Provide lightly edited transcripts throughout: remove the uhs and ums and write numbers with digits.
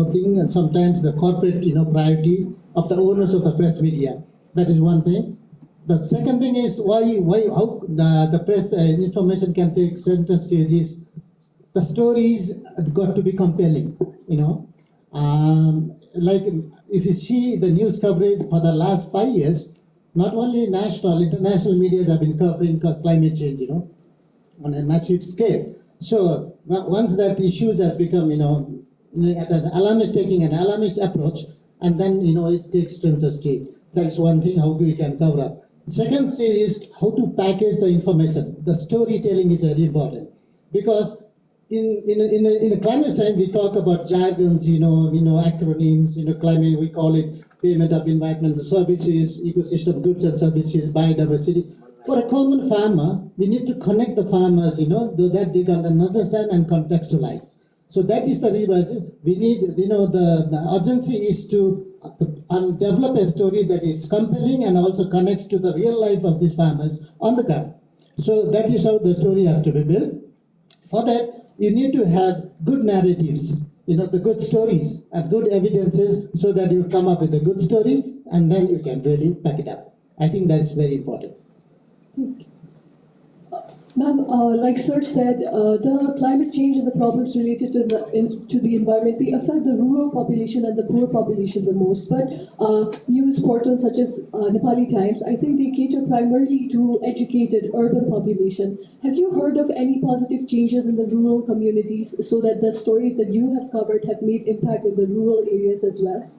thing, and sometimes the corporate, priority of the owners of the press media. That is one thing. The second thing is how the press information can take center stage is the stories got to be compelling, Like if you see the news coverage for the last 5 years, not only national, international medias have been covering climate change, on a massive scale. So once that issues has become, at an alarmist taking an alarmist approach, and then it takes center stage. That's one thing how we can cover up. Second thing is how to package the information. The storytelling is very important because in a climate science we talk about jargons, acronyms, climate we call it payment of environmental services, ecosystem goods and services, biodiversity. For a common farmer, we need to connect the farmers, so that they can understand and contextualize. So that is the reason we need, the urgency is to develop a story that is compelling and also connects to the real life of these farmers on the ground. So that is how the story has to be built. For that, you need to have good narratives, the good stories and good evidences so that you come up with a good story and then you can really back it up. I think that's very important. Ma'am, like Serge said, the climate change and the problems related to the environment, they affect the rural population and the poor population the most. But news portals such as Nepali Times, I think they cater primarily to educated urban population. Have you heard of any positive changes in the rural communities so that the stories that you have covered have made impact in the rural areas as well?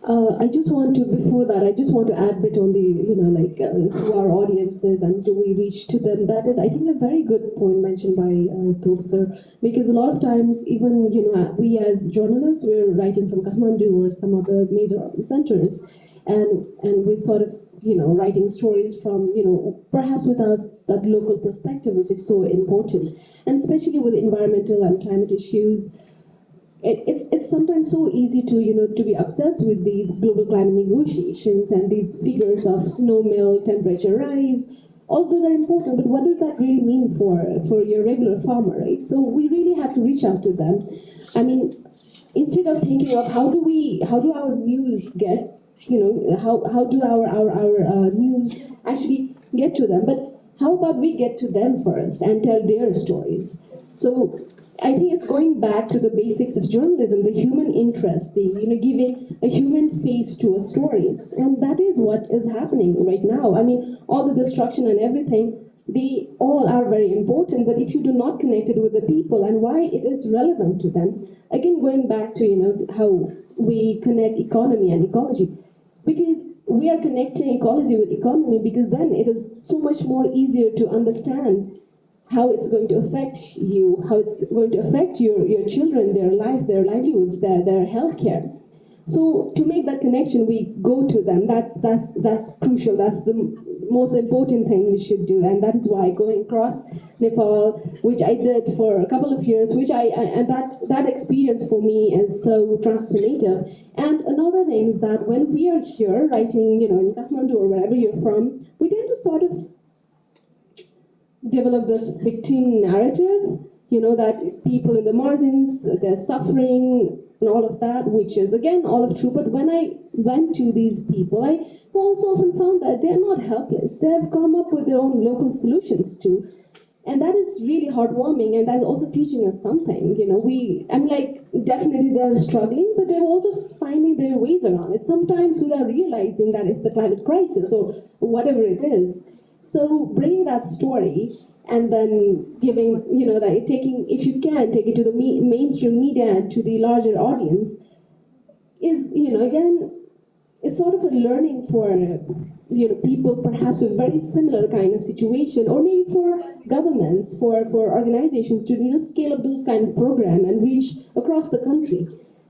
Before that, I just want to add a bit on the, who our audience is and do we reach to them. That is, I think, a very good point mentioned by Thob sir, because a lot of times, even, we as journalists, we're writing from Kathmandu or some other major urban centers, and we're sort of, writing stories from, perhaps without that local perspective, which is so important. And especially with environmental and climate issues, it's sometimes so easy to be obsessed with these global climate negotiations and these figures of snow melt, temperature rise. All of those are important, but what does that really mean for your regular farmer, right? So we really have to reach out to them. I mean, instead of thinking of how do our news get, how do our news actually get to them, but how about we get to them first and tell their stories? So I think it's going back to the basics of journalism, the human interest, the giving a human face to a story, and that is what is happening right now. I mean, all the destruction and everything, they all are very important, but if you do not connect it with the people and why it is relevant to them, again going back to how we connect economy and ecology, because we are connecting ecology with economy because then it is so much more easier to understand how it's going to affect you, how it's going to affect your children, their life, their livelihoods, their healthcare. So to make that connection, we go to them. That's crucial. That's the most important thing we should do, and that is why going across Nepal, which I did for a couple of years, and that experience for me is so transformative. And another thing is that when we are here writing, in Kathmandu or wherever you're from, we tend to sort of develop this victim narrative, that people in the margins, they're suffering and all of that, which is again all of true. But when I went to these people, I also often found that they're not helpless. They have come up with their own local solutions too. And that is really heartwarming, and that's also teaching us something. Definitely they're struggling, but they're also finding their ways around it, sometimes without realizing that it's the climate crisis or whatever it is. So bringing that story and then giving, if you can, take it to the mainstream media and to the larger audience is, again, it's sort of a learning for, people perhaps with very similar kind of situation, or maybe for governments, for organizations to, scale up those kind of program and reach across the country.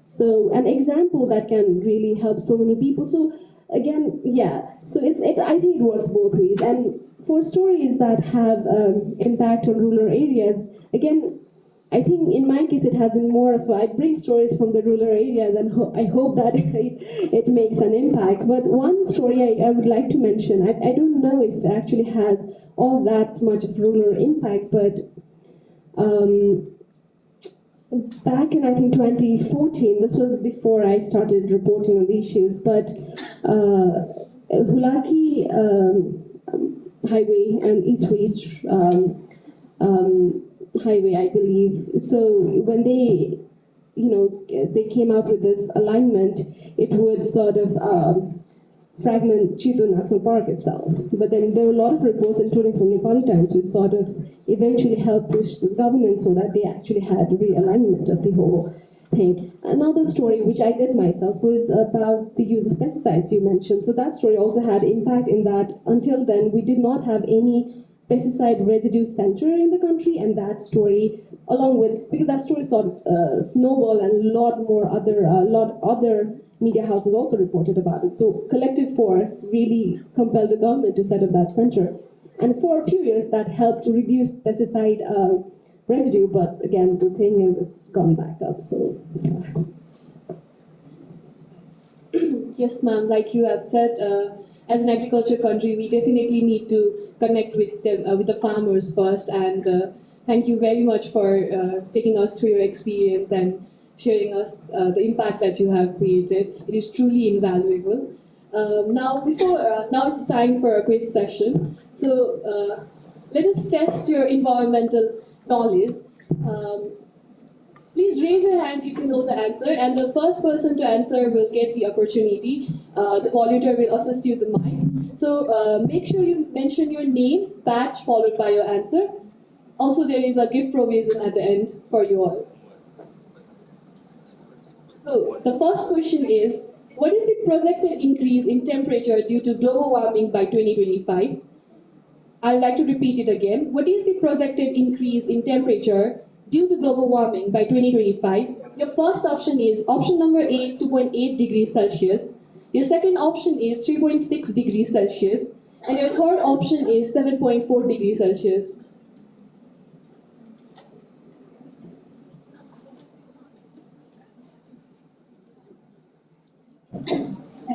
So an example that can really help so many people. So again, so I think it works both ways. And for stories that have impact on rural areas, again, I think in my case it has been more of I bring stories from the rural areas and I hope that it makes an impact. But one story I would like to mention, I don't know if it actually has all that much of rural impact, but back in I think 2014, this was before I started reporting on the issues, but Hulaki highway and east-west highway, I believe. So when they, they came out with this alignment, it would sort of fragment Chitu National Park itself. But then there were a lot of reports, including from Nepali Times, which sort of eventually helped push the government so that they actually had realignment of the whole thing. Another story, which I did myself, was about the use of pesticides you mentioned. So that story also had impact in that until then we did not have any pesticide residue center in the country, and that story, along with, because that story sort of snowballed, and a lot other media houses also reported about it. So collective force really compelled the government to set up that center. And for a few years that helped to reduce pesticide residue, but again, the thing is it's gone back up, so. Yes, ma'am, like you have said, as an agriculture country, we definitely need to connect with the farmers first, and thank you very much for taking us through your experience and sharing us the impact that you have created. It is truly invaluable. Now it's time for a quiz session. So let us test your environmental knowledge. Please raise your hand if you know the answer, and the first person to answer will get the opportunity. The volunteer will assist you with the mic. So make sure you mention your name, batch, followed by your answer. Also, there is a gift provision at the end for you all. So the first question is, what is the projected increase in temperature due to global warming by 2025? I'd like to repeat it again. What is the projected increase in temperature due to global warming by 2025? Your first option is option number A, 2.8 degrees Celsius. Your second option is 3.6 degrees Celsius. And your third option is 7.4 degrees Celsius.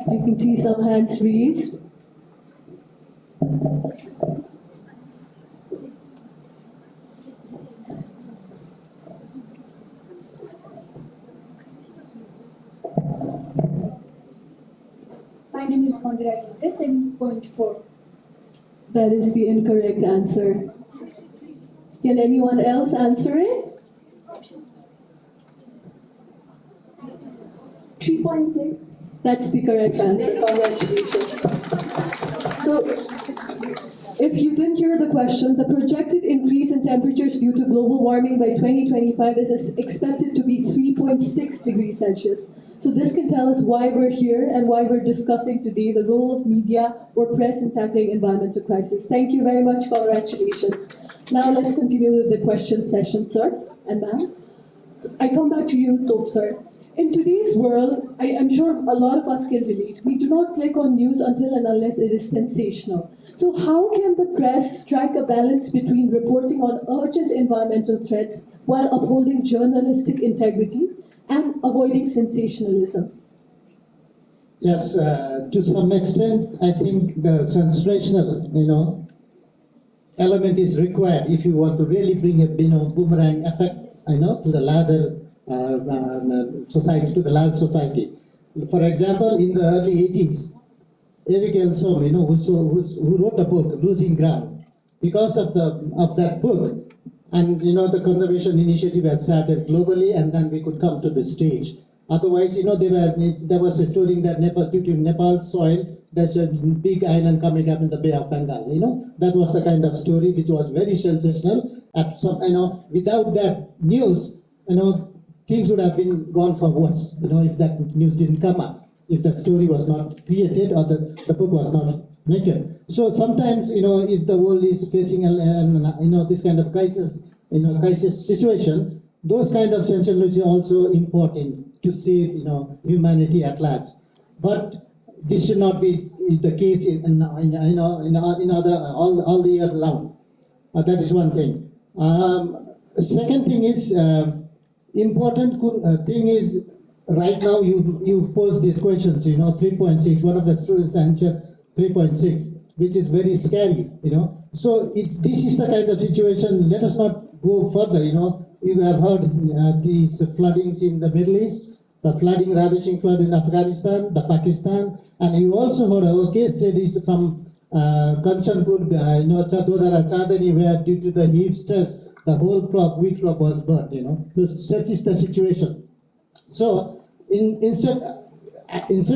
I can see some hands raised. My name is Mandira Gilde, 7.4. That is the incorrect answer. Can anyone else answer it? 3.6. That's the correct answer. Congratulations. So, if you didn't hear the question, the projected increase in temperatures due to global warming by 2025 is expected to be 3.6 degrees Celsius. So this can tell us why we're here and why we're discussing today the role of media or press in tackling environmental crisis. Thank you very much. Congratulations. Now let's continue with the question session, sir and ma'am. So I come back to you, Top sir. In today's world, I'm sure a lot of us can relate. We do not click on news until and unless it is sensational. So how can the press strike a balance between reporting on urgent environmental threats while upholding journalistic integrity and avoiding sensationalism? Yes, to some extent, I think the sensational, element is required if you want to really bring a, boomerang effect, to the larger society, to the large society. For example, in the early 80s, Eric Elsom, who wrote the book Losing Ground, because of that book, and the conservation initiative had started globally, and then we could come to the stage. Otherwise, there was a story that due to Nepal's soil, there's a big island coming up in the Bay of Bengal. That was the kind of story which was very sensational. At some, without that news, things would have been gone for worse. If that news didn't come up, if that story was not created or the book was not written. So sometimes, if the world is facing this kind of crisis, crisis situation, those kind of sensationalism are also important to save, humanity at large. But this should not be the case in other all the year round. That is one thing. Second thing is important thing is right now you pose these questions. 3.6. One of the students answered 3.6, which is very scary. So this is the kind of situation. Let us not go further, you have heard these floodings in the Middle East, the flooding, ravaging flood in Afghanistan, the Pakistan, and you also heard our case studies from Kanchanpur, Chadodara, Chandani, where due to the heat stress, the whole wheat crop was burnt, So such is the situation. So instead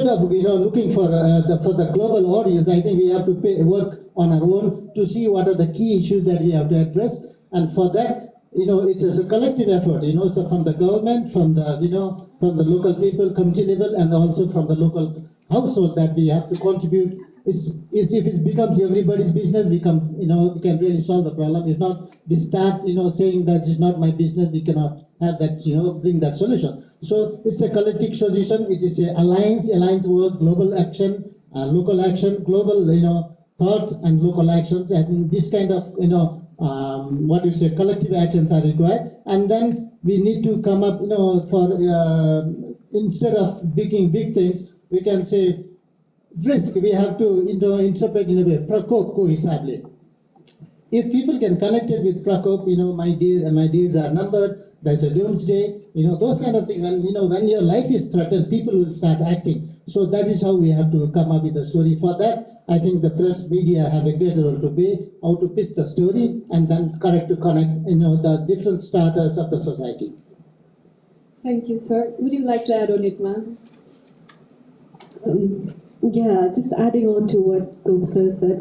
of looking for the global audience, I think we have to work on our own to see what are the key issues that we have to address, and for that, it is a collective effort. So from the government, from the from the local people, community level, and also from the local household that we have to contribute. If it becomes everybody's business, we can really solve the problem. If not, we start saying that it's not my business, we cannot have that bring that solution. So it's a collective solution. It is a alliance work, global action, local action, global thoughts and local actions. And this kind of collective actions are required. And then we need to come up for instead of making big things, we can say risk. We have to interpret in a way prakop ko hisab le. If people can connect it with prakop, my days are numbered. There's a doomsday, those kind of things. When your life is threatened, people will start acting. So that is how we have to come up with the story. For that, I think the press media have a greater role to play, how to pitch the story and then connect the different stratas of the society. Thank you, sir. Would you like to add on it, ma'am? Yeah, just adding on to what Topsir said,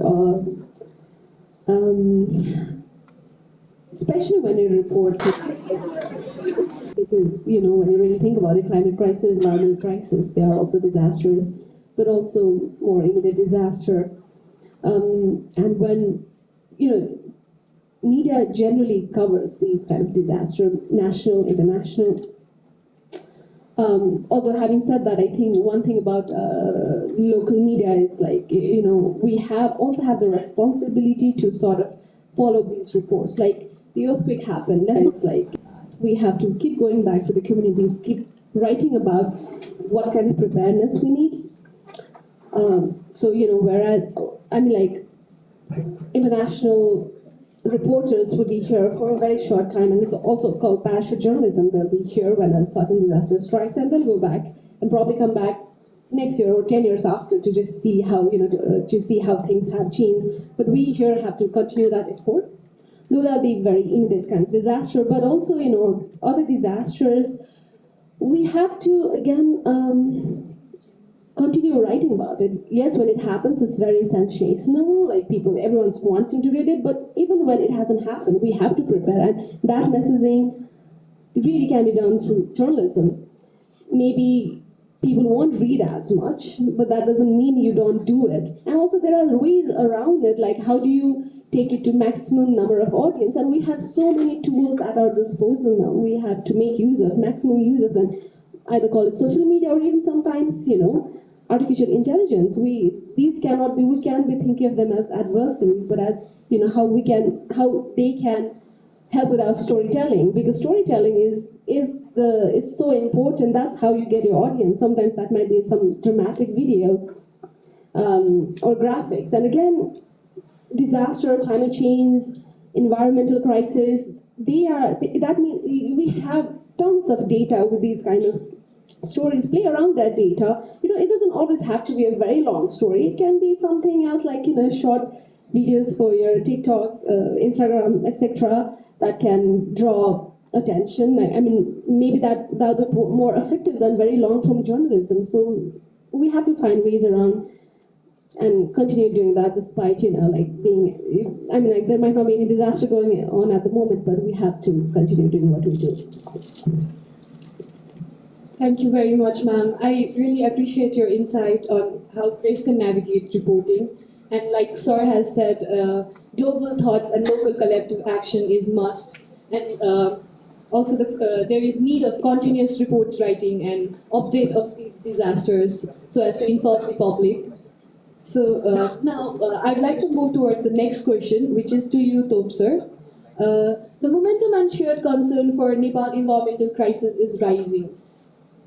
especially when you report, because when you really think about it, climate crisis, environmental crisis, they are also disasters, but also more immediate disaster. And when media generally covers these kind of disaster, national, international. Although having said that, I think one thing about local media is we also have the responsibility to sort of follow these reports. Like the earthquake happened, we have to keep going back to the communities, keep writing about what kind of preparedness we need. Whereas international reporters would be here for a very short time, and it's also called parachute journalism. They'll be here when a certain disaster strikes, and they'll go back and probably come back next year or 10 years after to just see how to see how things have changed. But we here have to continue that effort. Those are the very immediate kind of disaster, but also other disasters. We have to again continue writing about it. Yes, when it happens, it's very sensational, everyone's wanting to read it, but even when it hasn't happened, we have to prepare, and that messaging really can be done through journalism. Maybe people won't read as much, but that doesn't mean you don't do it. And also there are ways around it, like how do you take it to maximum number of audience, and we have so many tools at our disposal now. We have to make maximum use of them, either call it social media or even sometimes, artificial intelligence. We can't be thinking of them as adversaries, but as how they can help with our storytelling, because storytelling is so important. That's how you get your audience. Sometimes that might be some dramatic video or graphics. And again, disaster, climate change, environmental crisis, that means we have tons of data with these kind of stories. Play around that data. It doesn't always have to be a very long story. It can be something else, like short videos for your TikTok, Instagram, etc. that can draw attention. Maybe that would be more effective than very long form journalism. So we have to find ways around and continue doing that, despite there might not be any disaster going on at the moment, but we have to continue doing what we do. Thank you very much, ma'am. I really appreciate your insight on how Grace can navigate reporting. And like Sir has said, global thoughts and local collective action is must. And also there is need of continuous report writing and update of these disasters so as to inform the public. So now I'd like to move towards the next question, which is to you, Top Sir. The momentum and shared concern for Nepal environmental crisis is rising.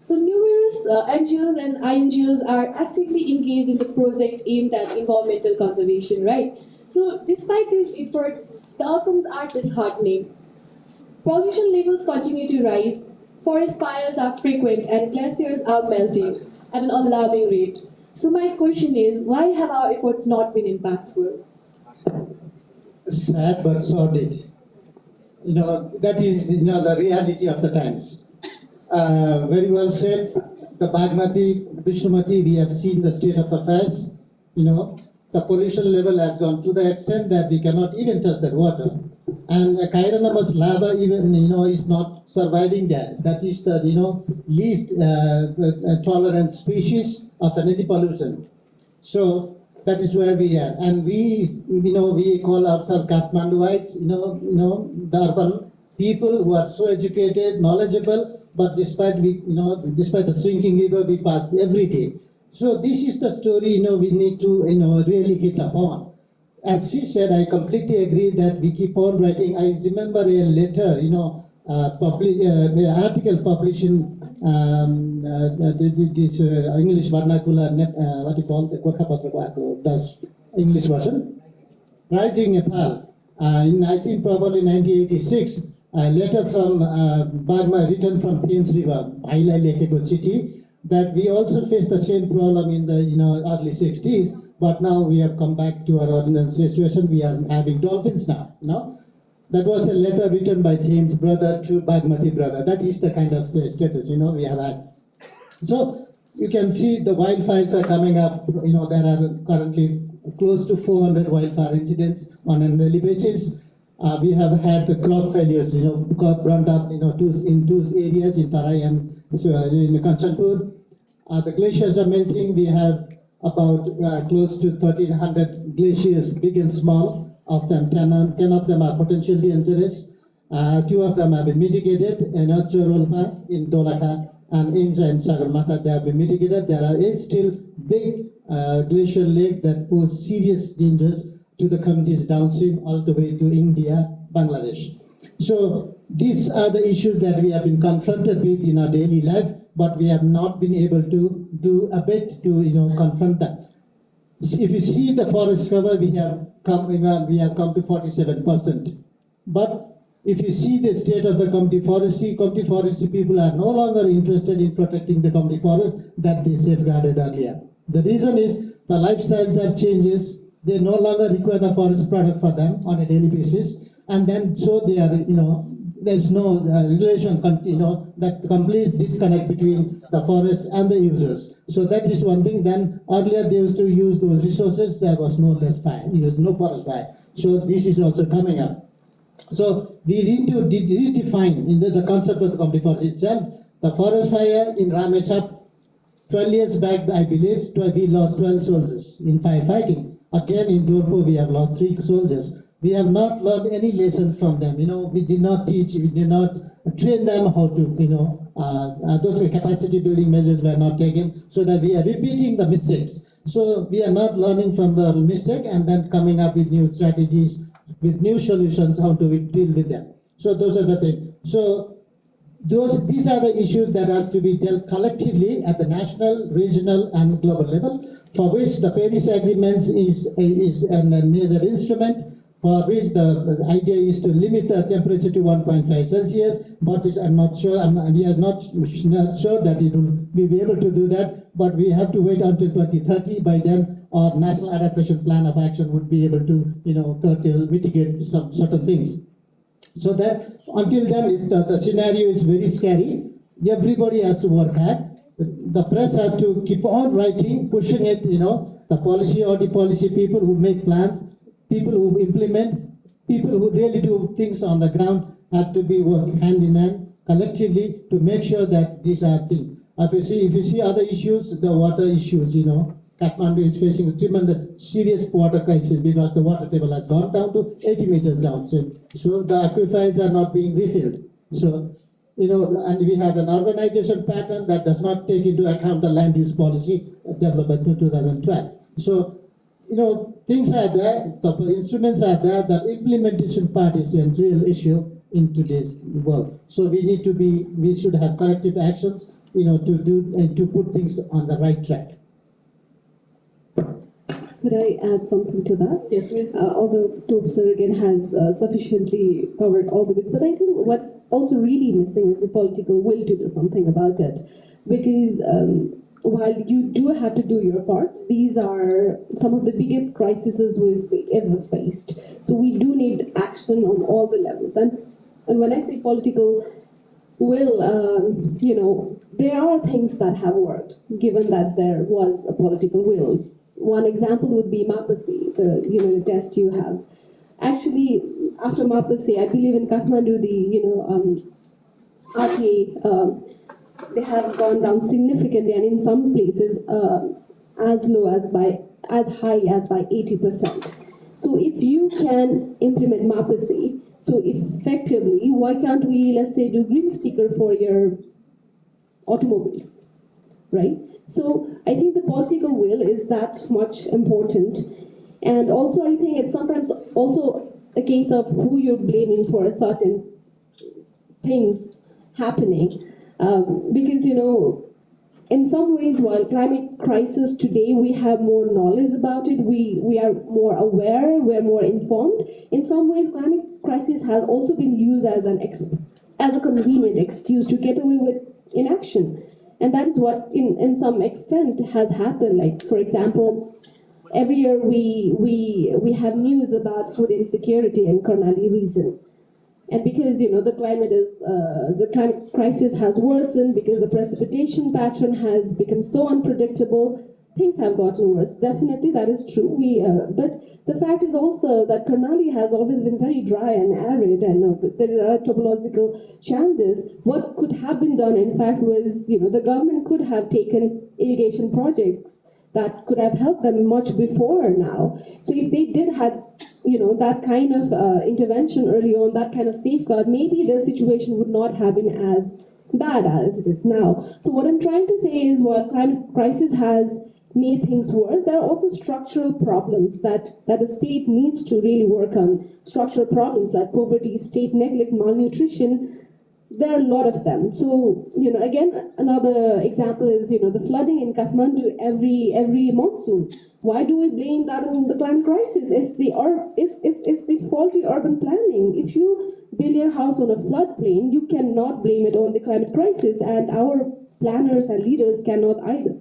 So numerous NGOs and INGOs are actively engaged in the project aimed at environmental conservation, right? So despite these efforts, the outcomes are disheartening. Pollution levels continue to rise, forest fires are frequent, and glaciers are melting at an alarming rate. So my question is, why have our efforts not been impactful? Sad but sordid. That is, the reality of the times. Very well said. The Bagmati, Vishnumati, we have seen the state of affairs. The pollution level has gone to the extent that we cannot even touch that water. And the Chironomus lava even, is not surviving there. That is the, least tolerant species of any pollution. So that is where we are. And we call ourselves Kathmanduites, the urban people who are so educated, knowledgeable, but despite the shrinking river, we pass every day. So this is the story, we need to, really hit upon. As she said, I completely agree that we keep on writing. I remember a letter, an article published in this English vernacular, what you call the Gorkha that's English version, Rising Nepal. I think probably 1986, a letter from Bagma written from Thames River, Bhaila Lekeko Chiti, that we also face the same problem in the early 60s. But now we have come back to our ordinary situation. We are having dolphins now. That was a letter written by Thames brother to Bagmati brother. That is the kind of status we have had. So you can see the wildfires are coming up. There are currently close to 400 wildfire incidents on an daily basis. We have had the crop failures. Crop burnt up. In two areas in Tarai and in Kanchanpur. The glaciers are melting. We have about close to 1,300 glaciers, big and small. Of them, 10 of them are potentially dangerous. 2 of them have been mitigated. In Chorolpa, in Dolaka, and Inja and Sagarmatha, they have been mitigated. There is still big glacial lake that pose serious dangers to the communities downstream, all the way to India, Bangladesh. So these are the issues that we have been confronted with in our daily life, but we have not been able to do a bit to confront that. If you see the forest cover, we have come to 47%. But if you see the state of the community forestry people are no longer interested in protecting the community forest that they safeguarded earlier. The reason is the lifestyles have changes. They no longer require the forest product for them on a daily basis, and then so they are there's no relation, that complete disconnect between the forest and the users. So that is one thing. Then earlier they used to use those resources, there was no less fire, there was no forest fire. So this is also coming up. So we need to redefine in the concept of the community forest itself. The forest fire in Ramechhap, 12 years back, I believe, we lost 12 soldiers in firefighting. Again, in Dorpo, we have lost 3 soldiers. We have not learned any lessons from them. We did not teach, we did not train them how to, those capacity building measures were not taken, so that we are repeating the mistakes. So we are not learning from the mistake and then coming up with new strategies, with new solutions, how to deal with them. So those are the things. So these are the issues that has to be dealt collectively at the national, regional, and global level, for which the Paris Agreement is a major instrument, for which the idea is to limit the temperature to 1.5 Celsius, but I'm not sure, we are not sure that it will be able to do that, but we have to wait until 2030. By then, our National Adaptation Plan of Action would be able to, curtail, mitigate some certain things. So that until then, the scenario is very scary. Everybody has to work hard. The press has to keep on writing, pushing it, the policy or the policy people who make plans, people who implement, people who really do things on the ground have to be work hand in hand collectively to make sure that these are things. If you see other issues, the water issues, Kathmandu is facing a tremendous serious water crisis because the water table has gone down to 80 meters downstream. So the aquifers are not being refilled. So, and we have an urbanization pattern that does not take into account the land use policy developed in 2012. So, things are there, the instruments are there, the implementation part is a real issue in today's world. So we should have corrective actions, to put things on the right track. Could I add something to that? Yes, please. Although Tobe sir again has sufficiently covered all the bits, but I think what's also really missing is the political will to do something about it. Because while you do have to do your part, these are some of the biggest crises we've ever faced. So we do need action on all the levels. And when I say political will, there are things that have worked, given that there was a political will. One example would be MAPASI, the test you have. Actually, after MAPASI, I believe in Kathmandu, the RTA, they have gone down significantly, and in some places as high as by 80%. So if you can implement MAPASI so effectively, why can't we, let's say, do green sticker for your automobiles, right? So I think the political will is that much important. And also I think it's sometimes also a case of who you're blaming for a certain things happening. Because, in some ways, while climate crisis today, we have more knowledge about it, we are more aware, we're more informed. In some ways, climate crisis has also been used as a convenient excuse to get away with inaction. And that is what, in some extent, has happened. Like, for example, every year we have news about food insecurity in Karnali region. And because the climate crisis has worsened, because the precipitation pattern has become so unpredictable, things have gotten worse. Definitely, that is true. But the fact is also that Karnali has always been very dry and arid, and there are topological challenges. What could have been done, in fact, was the government could have taken irrigation projects that could have helped them much before now. So if they did have that kind of intervention early on, that kind of safeguard, maybe the situation would not have been as bad as it is now. So what I'm trying to say is, while climate crisis has made things worse, there are also structural problems that the state needs to really work on. Structural problems like poverty, state neglect, malnutrition. There are a lot of them. So, again, another example is, the flooding in Kathmandu every monsoon. Why do we blame that on the climate crisis? It's the faulty urban planning. If you build your house on a floodplain, you cannot blame it on the climate crisis, and our planners and leaders cannot either.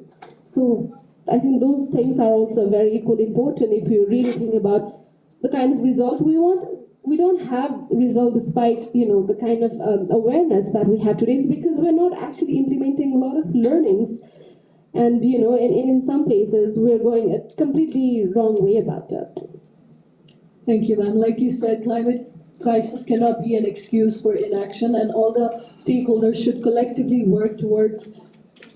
So I think those things are also very equally important if you really think about the kind of result we want. We don't have result despite the kind of awareness that we have today. It's because we're not actually implementing a lot of learnings, and in some places we're going a completely wrong way about that. Thank you, ma'am. Like you said, climate crisis cannot be an excuse for inaction, and all the stakeholders should collectively work towards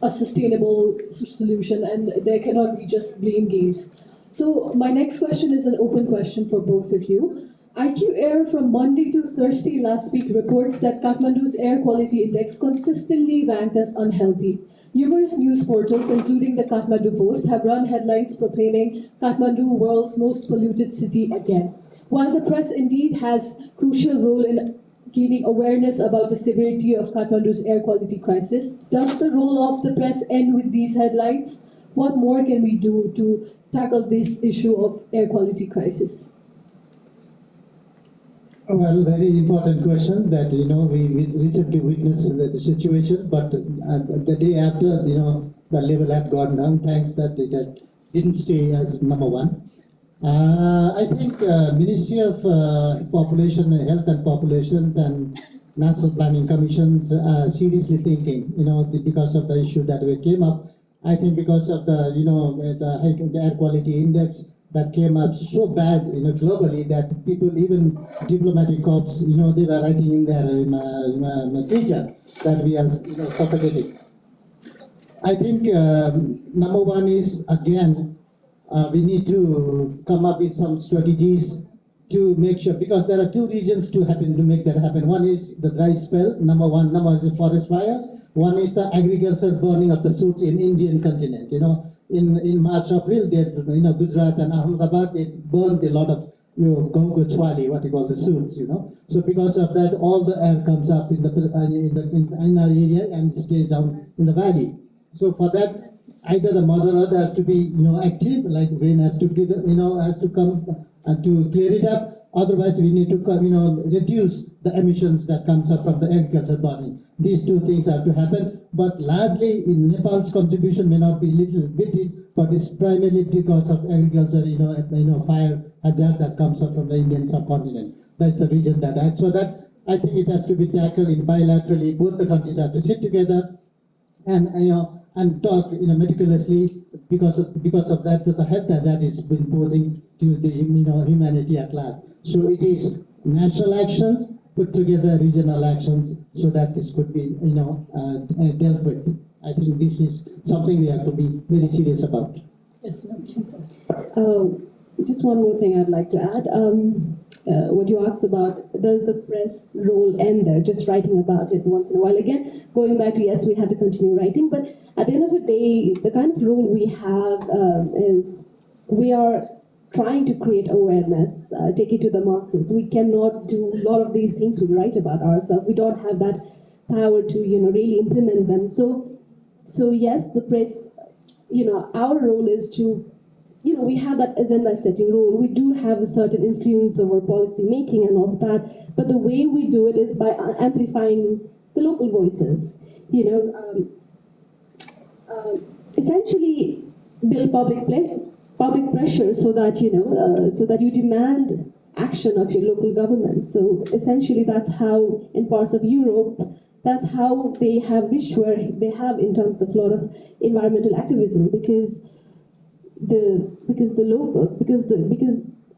a sustainable solution, and there cannot be just blame games. So my next question is an open question for both of you. IQ Air from Monday to Thursday last week reports that Kathmandu's air quality index consistently ranked as unhealthy. Numerous news portals, including the Kathmandu Post, have run headlines proclaiming Kathmandu world's most polluted city again. While the press indeed has a crucial role in gaining awareness about the severity of Kathmandu's air quality crisis, does the role of the press end with these headlines? What more can we do to tackle this issue of air quality crisis? Well, very important question that, we recently witnessed the situation, but the day after, the level had gone down, thanks that it didn't stay as number one. I think Ministry of Population, Health and Populations and National Planning Commissions are seriously thinking, because of the issue that came up. I think because of the air quality index that came up so bad, globally, that people, even diplomatic corps, they were writing in their Twitter that we are suffocating. I think number one is, again, we need to come up with some strategies to make sure, because there are two reasons to make that happen. One is the dry spell, number one is the forest fire. One is the agriculture burning of the suits in Indian continent. In March, April, Gujarat and Ahmedabad, they burned a lot of gongo chwali, what you call the suits. So because of that, all the air comes up in our area and stays down in the valley. So for that, either the Mother Earth has to be, active, like rain has to give, has to come to clear it up. Otherwise, we need to, reduce the emissions that comes up from the agriculture burning. These two things have to happen. But largely, in Nepal's contribution may not be little bitty, but it's primarily because of agriculture, fire hazard that comes up from the Indian subcontinent. That's the reason that. So that I think it has to be tackled in bilaterally. Both the countries have to sit together and and talk meticulously because of that the health that is been posing to the humanity at large. So it is national actions put together regional actions so that this could be dealt with. I think this is something we have to be very serious about. Yes, ma'am, please. Just one more thing I'd like to add. What you asked about, does the press role end there, just writing about it once in a while? Again, going back to, yes, we have to continue writing, but at the end of the day, the kind of role we have is we are trying to create awareness, take it to the masses. We cannot do a lot of these things we write about ourselves. We don't have that power to, really implement them. So yes, the press, our role is to, we have that agenda setting role. We do have a certain influence over policy making and all of that, but the way we do it is by amplifying the local voices. Essentially build public pressure so that you demand action of your local government. So essentially, that's how in parts of Europe, that's how they have reached where they have in terms of a lot of environmental activism, because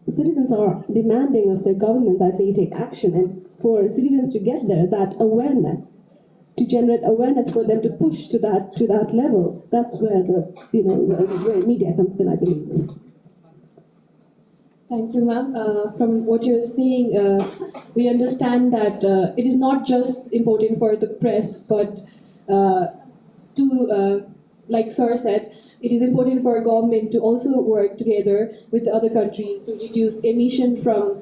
citizens are demanding of their government that they take action, and for citizens to get there, that awareness, to generate awareness for them to push to that level, that's where where media comes in, I believe. Thank you, ma'am. From what you're saying, we understand that it is not just important for the press, but like Sir said, it is important for government to also work together with the other countries to reduce emission from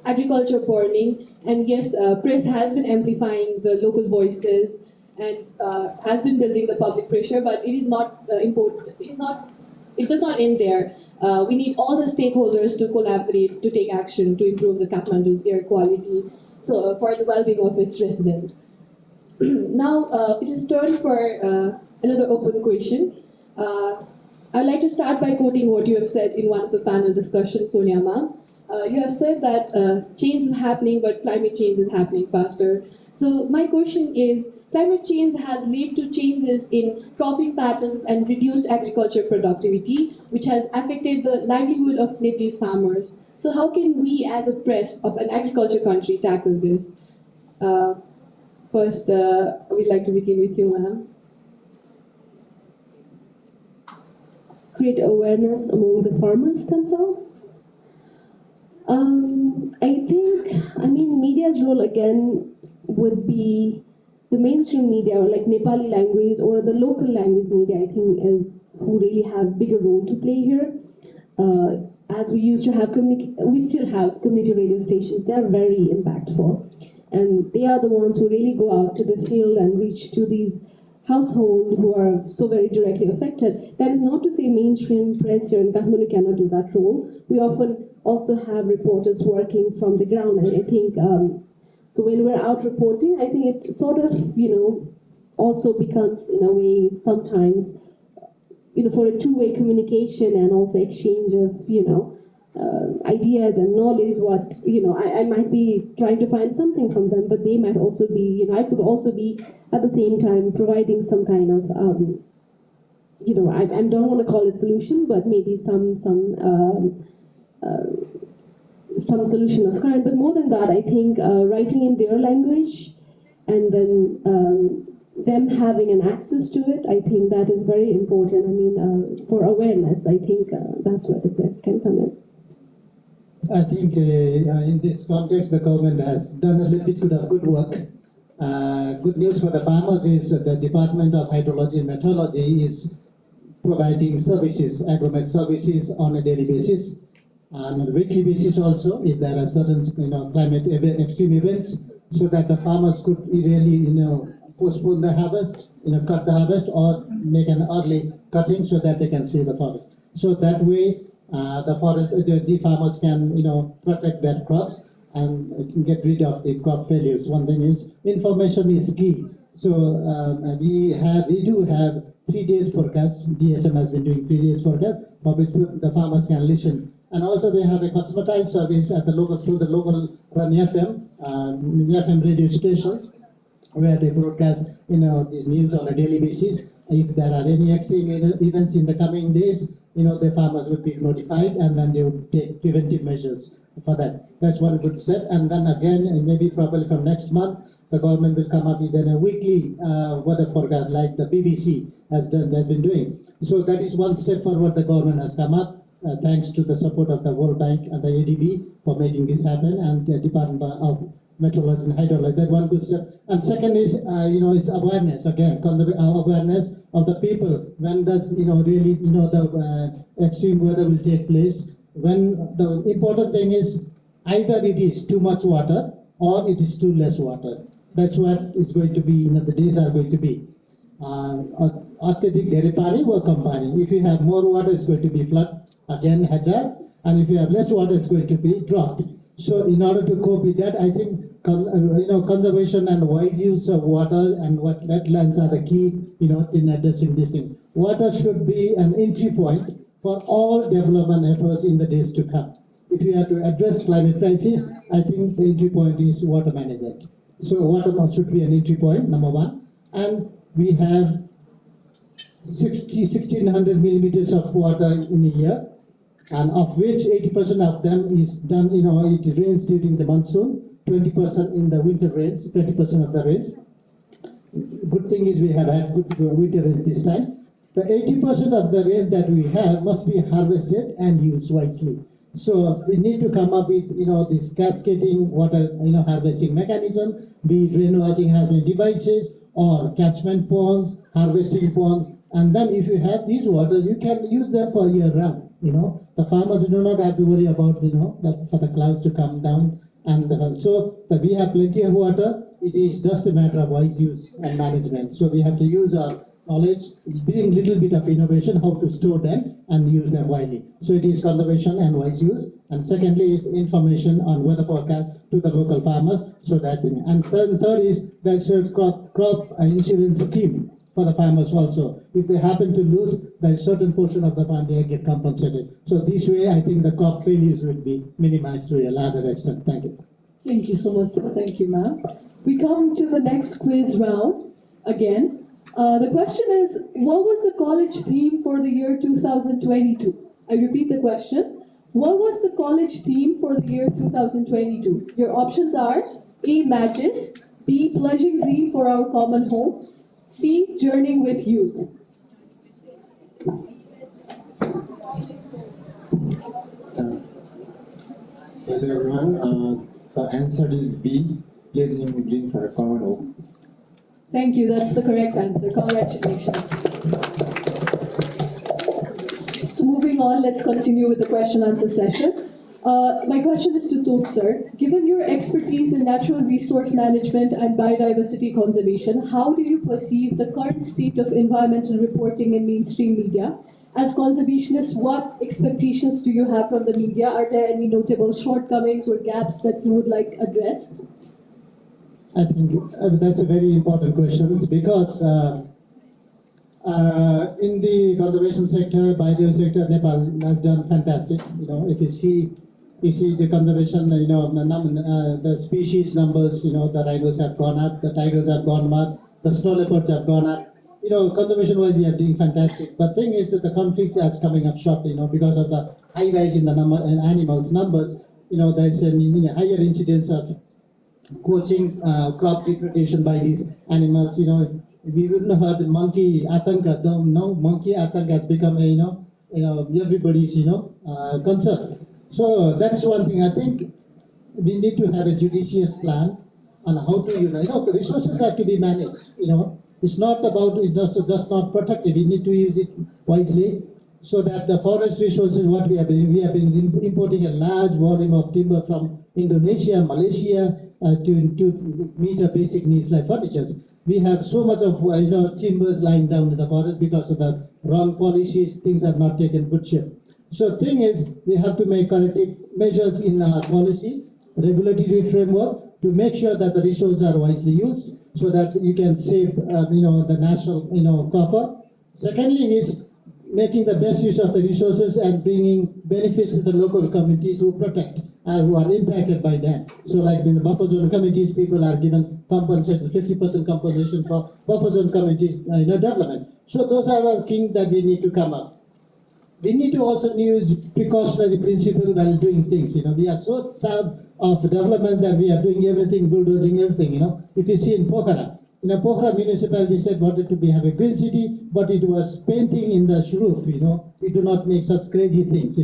agriculture burning. And yes, press has been amplifying the local voices and has been building the public pressure, but it is not important. It does not end there. We need all the stakeholders to collaborate to take action to improve the Kathmandu's air quality, so for the well-being of its residents. Now it is turn for another open question. I'd like to start by quoting what you have said in one of the panel discussions, Sonia ma'am. You have said that change is happening, but climate change is happening faster. So my question is, climate change has led to changes in cropping patterns and reduced agriculture productivity, which has affected the livelihood of Nepalese farmers. So how can we, as a press of an agriculture country, tackle this? First, we'd like to begin with you, ma'am. Create awareness among the farmers themselves. Media's role again would be the mainstream media, or like Nepali language or the local language media, I think, is who really have bigger role to play here. As we used to have we still have community radio stations. They are very impactful, and they are the ones who really go out to the field and reach to these households who are so very directly affected. That is not to say mainstream press here in Kathmandu cannot do that role. We often also have reporters working from the ground, and I think so when we're out reporting, I think it sort of also becomes in a way sometimes for a two-way communication and also exchange of ideas and knowledge. What I might be trying to find something from them, but they might also be I could also be at the same time providing some kind of I don't want to call it solution, but maybe some solution of kind. But more than that, I think writing in their language and then them having an access to it, I think that is very important. For awareness, I think that's where the press can come in. I think in this context, the government has done a little bit of good work. Good news for the farmers is that the Department of Hydrology and Meteorology is providing services, agromet services on a daily basis, on a weekly basis also, if there are certain climate extreme events, so that the farmers could really postpone the harvest, cut the harvest, or make an early cutting so that they can save the forest. So that way, the farmers can, protect their crops and get rid of the crop failures. One thing is information is key. So we do have 3 days forecast. DSM has been doing 3 days forecast, for which the farmers can listen. And also they have a customized service at the local through the local run FM radio stations, where they broadcast these news on a daily basis. If there are any extreme events in the coming days, the farmers would be notified, and then they would take preventive measures for that. That's one good step. And then again, maybe probably from next month, the government will come up with a weekly weather forecast, like the BBC has been doing. So that is one step forward the government has come up. Thanks to the support of the World Bank and the ADB for making this happen, and the Department of Meteorology and Hydrology. That one good step. And second is, it's awareness again, awareness of the people. When does really the extreme weather will take place? When the important thing is either it is too much water or it is too less water. That's what is going to be. The days are going to be. If you have more water, it's going to be flood. Again, hazards, and if you have less water, it's going to be drought. So, in order to cope with that, I think conservation and wise use of water and wetlands are the key, in addressing this thing. Water should be an entry point for all development efforts in the days to come. If you have to address climate crisis, I think the entry point is water management. So, water should be an entry point, number one, and we have 1,600 millimeters of water in a year, and of which 80% of them is done, it rains during the monsoon, 20% in the winter rains, 20% of the rains. Good thing is we have had good winter rains this time. The 80% of the rain that we have must be harvested and used wisely. So we need to come up with, this cascading water, harvesting mechanism, be it rainwater harvesting devices or catchment ponds, harvesting ponds. And then if you have these waters, you can use them for year round. The farmers do not have to worry about, for the clouds to come down. So we have plenty of water. It is just a matter of wise use and management. So we have to use our knowledge, bring little bit of innovation, how to store them and use them widely. So it is conservation and wise use. And secondly is information on weather forecast to the local farmers. So that thing. And third is there's a crop insurance scheme for the farmers also. If they happen to lose, then a certain portion of the farm they get compensated. So this way, I think the crop failures will be minimized to a larger extent. Thank you. Thank you so much, sir. Thank you, ma'am. We come to the next quiz round again. The question is, what was the college theme for the year 2022? I repeat the question. What was the college theme for the year 2022? Your options are A, matches, B, pledging green for our common home, C, journeying with youth. Hello everyone, the answer is B, pledging green for a common home. Thank you, that's the correct answer. Congratulations. So moving on, let's continue with the question answer session. My question is to Tope sir. Given your expertise in natural resource management and biodiversity conservation, how do you perceive the current state of environmental reporting in mainstream media? As conservationists, what expectations do you have from the media? Are there any notable shortcomings or gaps that you would like addressed? I think that's a very important question because in the conservation sector, biodiversity sector, Nepal has done fantastic. If you see the conservation, the species numbers, the rhinos have gone up, the tigers have gone up, the snow leopards have gone up. Conservation-wise, we are doing fantastic. But thing is that the conflict is coming up short, because of the high rise in the animals numbers. There's a higher incidence of poaching, crop depredation by these animals. We wouldn't have heard the monkey atanka. Now monkey atanka has become everybody's concern. So that is one thing. I think we need to have a judicious plan on how to the resources have to be managed. It's not about just not protected. We need to use it wisely so that the forest resources, what we have been importing a large volume of timber from Indonesia, Malaysia, to meet our basic needs like furniture. We have so much of timbers lying down in the forest because of the wrong policies. Things have not taken good shape. So thing is, we have to make corrective measures in our policy, regulatory framework to make sure that the resources are wisely used, so that you can save the national coffer. Secondly is making the best use of the resources and bringing benefits to the local communities who protect and who are impacted by that. So like in the buffer zone communities, people are given compensation, 50% compensation for buffer zone communities development. So those are the things that we need to come up. We need to also use precautionary principle while doing things. We are so starved of development that we are doing everything, bulldozing everything. If you see in Pokhara, Pokhara municipality said wanted to have a green city, but it was painting in the roof. We do not make such crazy things.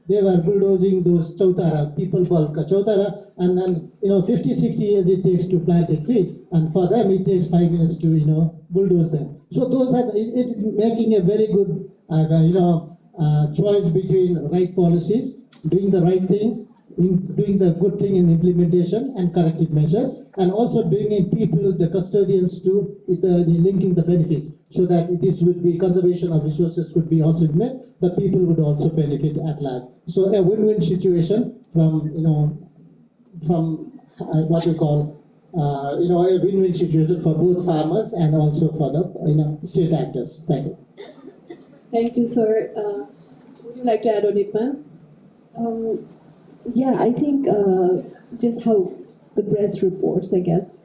They were bulldozing those chautara, people bulk chautara, and then 50, 60 years it takes to plant a tree, and for them it takes 5 minutes to bulldoze them. So those are making a very good choice between right policies, doing the right things, doing the good thing in implementation and corrective measures, and also bringing people, the custodians, to linking the benefits, so that this would be conservation of resources could be also met. The people would also benefit at last. So a win-win situation from what we call a win-win situation for both farmers and also for the state actors. Thank you. Thank you, sir. Would you like to add on it, ma'am? Yeah, I think just how the press reports, I guess.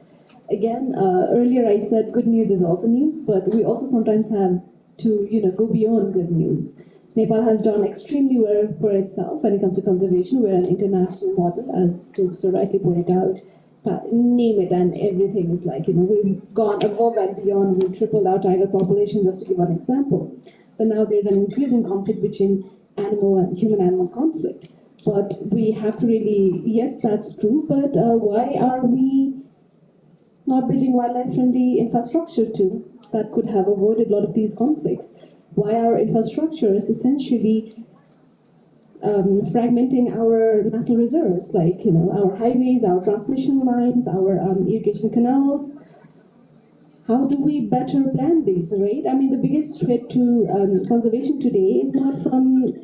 Again, earlier I said good news is also news, but we also sometimes have to, go beyond good news. Nepal has done extremely well for itself when it comes to conservation. We're an international model, as Tob so rightly pointed out. Name it, and everything is like, we've gone above and beyond. We tripled our tiger population, just to give one example. But now there's an increasing conflict between animal and human-animal conflict. But we have to really, yes, that's true, but why are we not building wildlife-friendly infrastructure too that could have avoided a lot of these conflicts? Why are infrastructures essentially fragmenting our national reserves, like our highways, our transmission lines, our irrigation canals? How do we better plan these, right? I mean, the biggest threat to conservation today is not from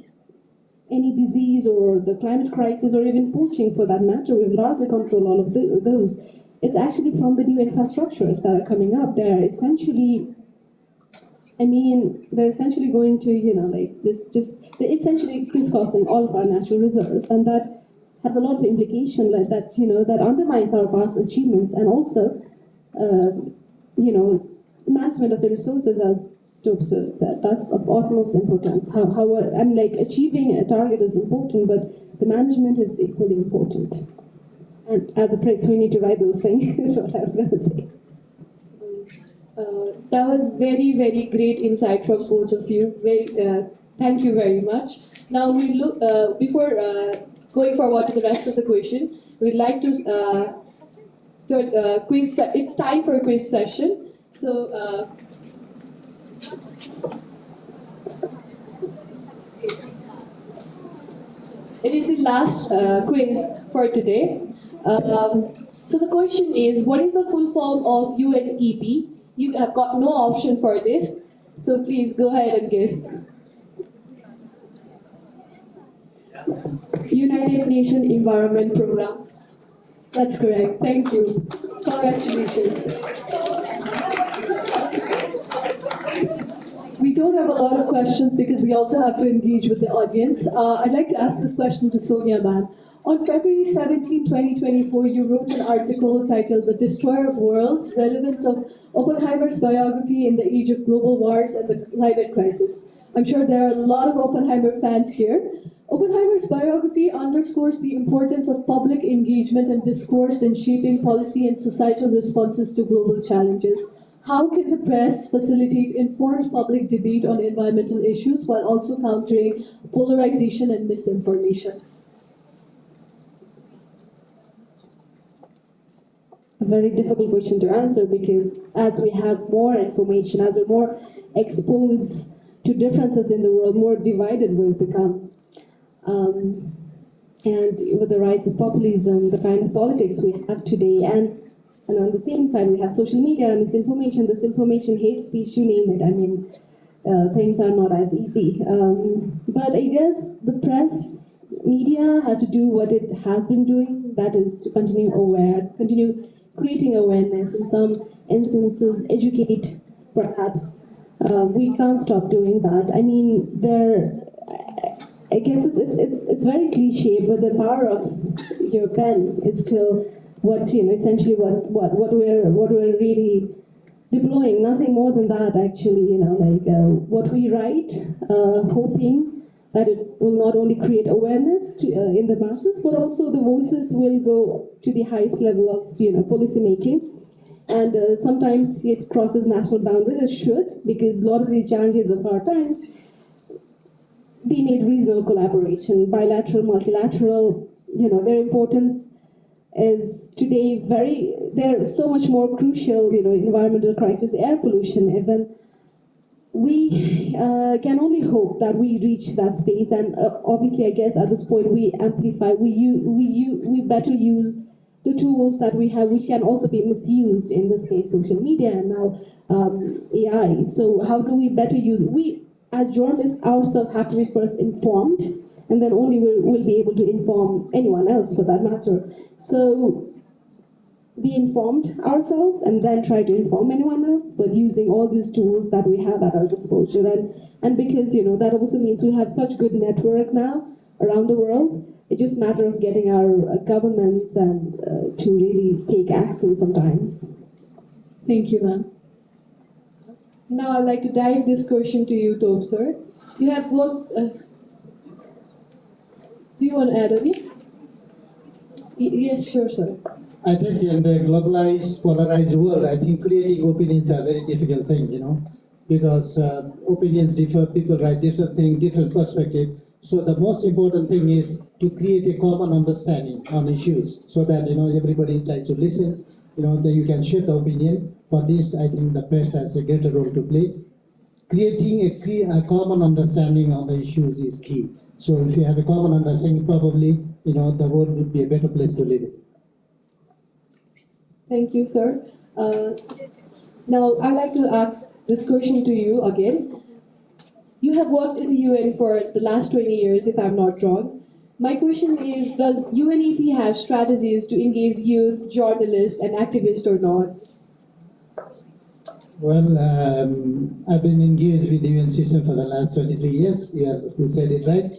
any disease or the climate crisis or even poaching for that matter. We've largely controlled all of those. It's actually from the new infrastructures that are coming up. They're essentially going to, they're essentially crisscrossing all of our natural reserves, and that has a lot of implication like that, that undermines our past achievements, and also, management of the resources, as Tob said, that's of utmost importance. Achieving a target is important, but the management is equally important. And as a press, we need to write those things, is what I was going to say. That was very, very great insight from both of you. Thank you very much. Now we look before going forward to the rest of the question. We'd like to quiz. It's time for a quiz session. So. It is the last quiz for today. So the question is, what is the full form of UNEP? You have got no option for this, so please go ahead and guess. United Nations Environment Program. That's correct. Thank you. Congratulations. We don't have a lot of questions because we also have to engage with the audience. I'd like to ask this question to Sonia, ma'am. On February 17, 2024, you wrote an article titled The Destroyer of Worlds, Relevance of Oppenheimer's Biography in the Age of Global Wars and the Climate Crisis. I'm sure there are a lot of Oppenheimer fans here. Oppenheimer's biography underscores the importance of public engagement and discourse in shaping policy and societal responses to global challenges. How can the press facilitate informed public debate on environmental issues while also countering polarization and misinformation? A very difficult question to answer, because as we have more information, as we're more exposed to differences in the world, more divided we'll become. and with the rise of populism, the kind of politics we have today, and on the same side we have social media, misinformation, disinformation, hate speech, you name it. I mean, things are not as easy. But I guess the press media has to do what it has been doing, that is to continue creating awareness, in some instances educate perhaps. We can't stop doing that. I mean, I guess it's very cliche, but the power of your pen is still what, essentially what we're really deploying. Nothing more than that, actually. What we write, hoping that it will not only create awareness in the masses, but also the voices will go to the highest level of policy making. And sometimes it crosses national boundaries. It should, because a lot of these challenges of our times, they need regional collaboration, bilateral, multilateral. Their importance is today they're so much more crucial. Environmental crisis, air pollution, even. We can only hope that we reach that space, and obviously, I guess at this point we amplify. We better use the tools that we have, which can also be misused. In this case, social media and now AI. So how do we better use it? We, as journalists ourselves, have to be first informed, and then only we'll be able to inform anyone else, for that matter. So be informed ourselves and then try to inform anyone else, but using all these tools that we have at our disposal. And because that also means we have such good network now around the world. It's just a matter of getting our governments and to really take action sometimes. Thank you, ma'am. Now I'd like to direct this question to you, Tob sir. You have worked. Do you want to add on it? Yes, sure, sir. I think in the globalized, polarized world, I think creating opinions are a very difficult thing, because opinions differ, people write different things, different perspective. So the most important thing is to create a common understanding on issues, so that everybody tries to listen, that you can share the opinion. For this, I think the press has a greater role to play. Creating a common understanding on the issues is key. So if you have a common understanding, probably the world would be a better place to live in. Thank you, sir. Now, I'd like to ask this question to you again. You have worked in the UN for the last 20 years, if I'm not wrong. My question is, does UNEP have strategies to engage youth, journalists, and activists or not? Well, I've been engaged with the UN system for the last 23 years. You said it right.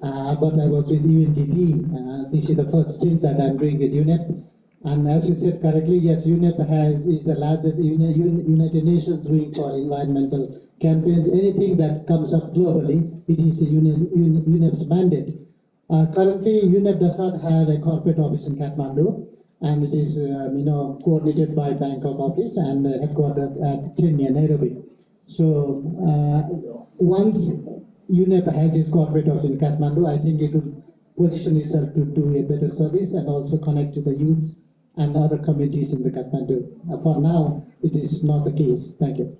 But I was with UNDP. This is the first stint that I'm doing with UNEP. And as you said correctly, yes, UNEP is the largest United Nations wing for environmental campaigns. Anything that comes up globally, it is UNEP's mandate. Currently, UNEP does not have a corporate office in Kathmandu, and it is coordinated by Bangkok office and headquartered at Kenya, Nairobi. So once UNEP has its corporate office in Kathmandu, I think it will position itself to do a better service and also connect to the youth and other communities in the Kathmandu. For now, it is not the case. Thank you.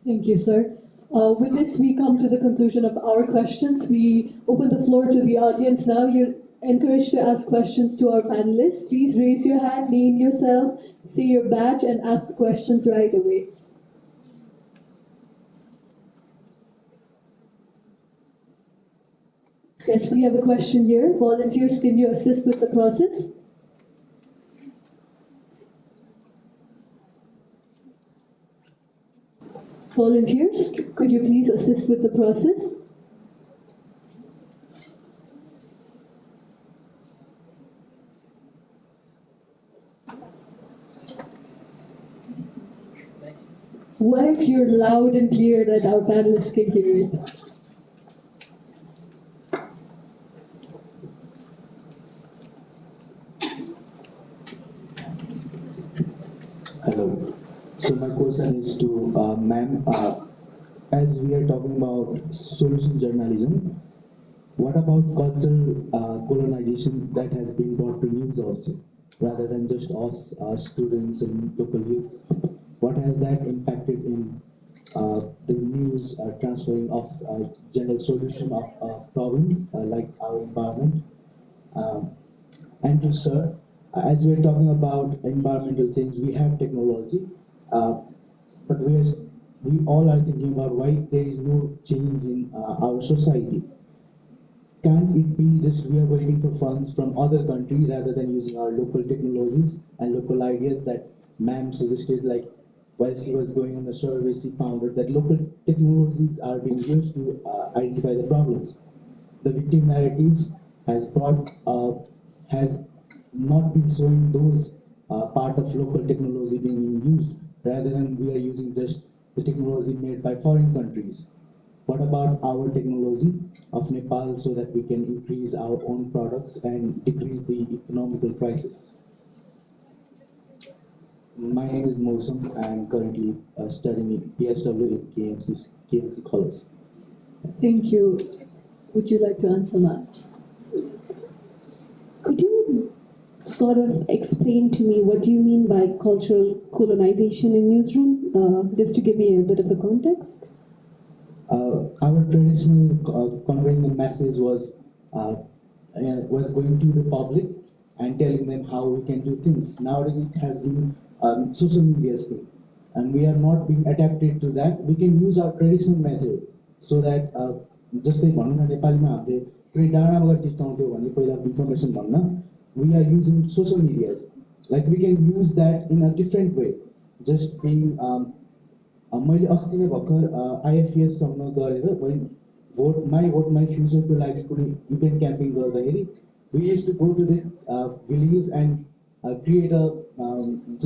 Thank you, sir. With this, we come to the conclusion of our questions. We open the floor to the audience now. You're encouraged to ask questions to our panelists. Please raise your hand, name yourself, say your badge, and ask the questions right away. Yes, we have a question here. Volunteers, can you assist with the process? Volunteers, could you please assist with the process? What if you're loud and clear that our panelists can hear it? Hello. So my question is to ma'am, as we are talking about solution journalism, what about cultural colonization that has been brought to news also, rather than just us students and local youths? What has that impacted in the news transferring of general solution of a problem like our environment? And to sir, as we're talking about environmental change, we have technology, but we all are thinking about why there is no change in our society. Can't it be just we are waiting for funds from other countries rather than using our local technologies and local ideas that ma'am suggested, like while she was going on the survey, she found out that local technologies are being used to identify the problems. The victim narratives has not been showing those part of local technology being used, rather than we are using just the technology made by foreign countries. What about our technology of Nepal so that we can increase our own products and decrease the economical crisis? My name is Mosam. I am currently studying in PSW in KMC College. Thank you. Would you like to answer that? Could you sort of explain to me what do you mean by cultural colonization in newsroom, just to give me a bit of a context? Our traditional conveying the message was going to the public and telling them how we can do things. Nowadays it has been social media's thing, and we have not been adapted to that. We can use our traditional method so that जस्तै भनौँ न नेपालीमा हामीले कुनै डाँडामा गएर चिच्याउँथ्यो भने पहिला इन्फर्मेसन भन्न we are using social medias, like we can use that in a different way. Just being मैले अस्ति नै भर्खर IFES सम्म गरेर vote my future को लागि कुनै इभेन्ट क्याम्पिङ गर्दाखेरि we used to go to the village and create a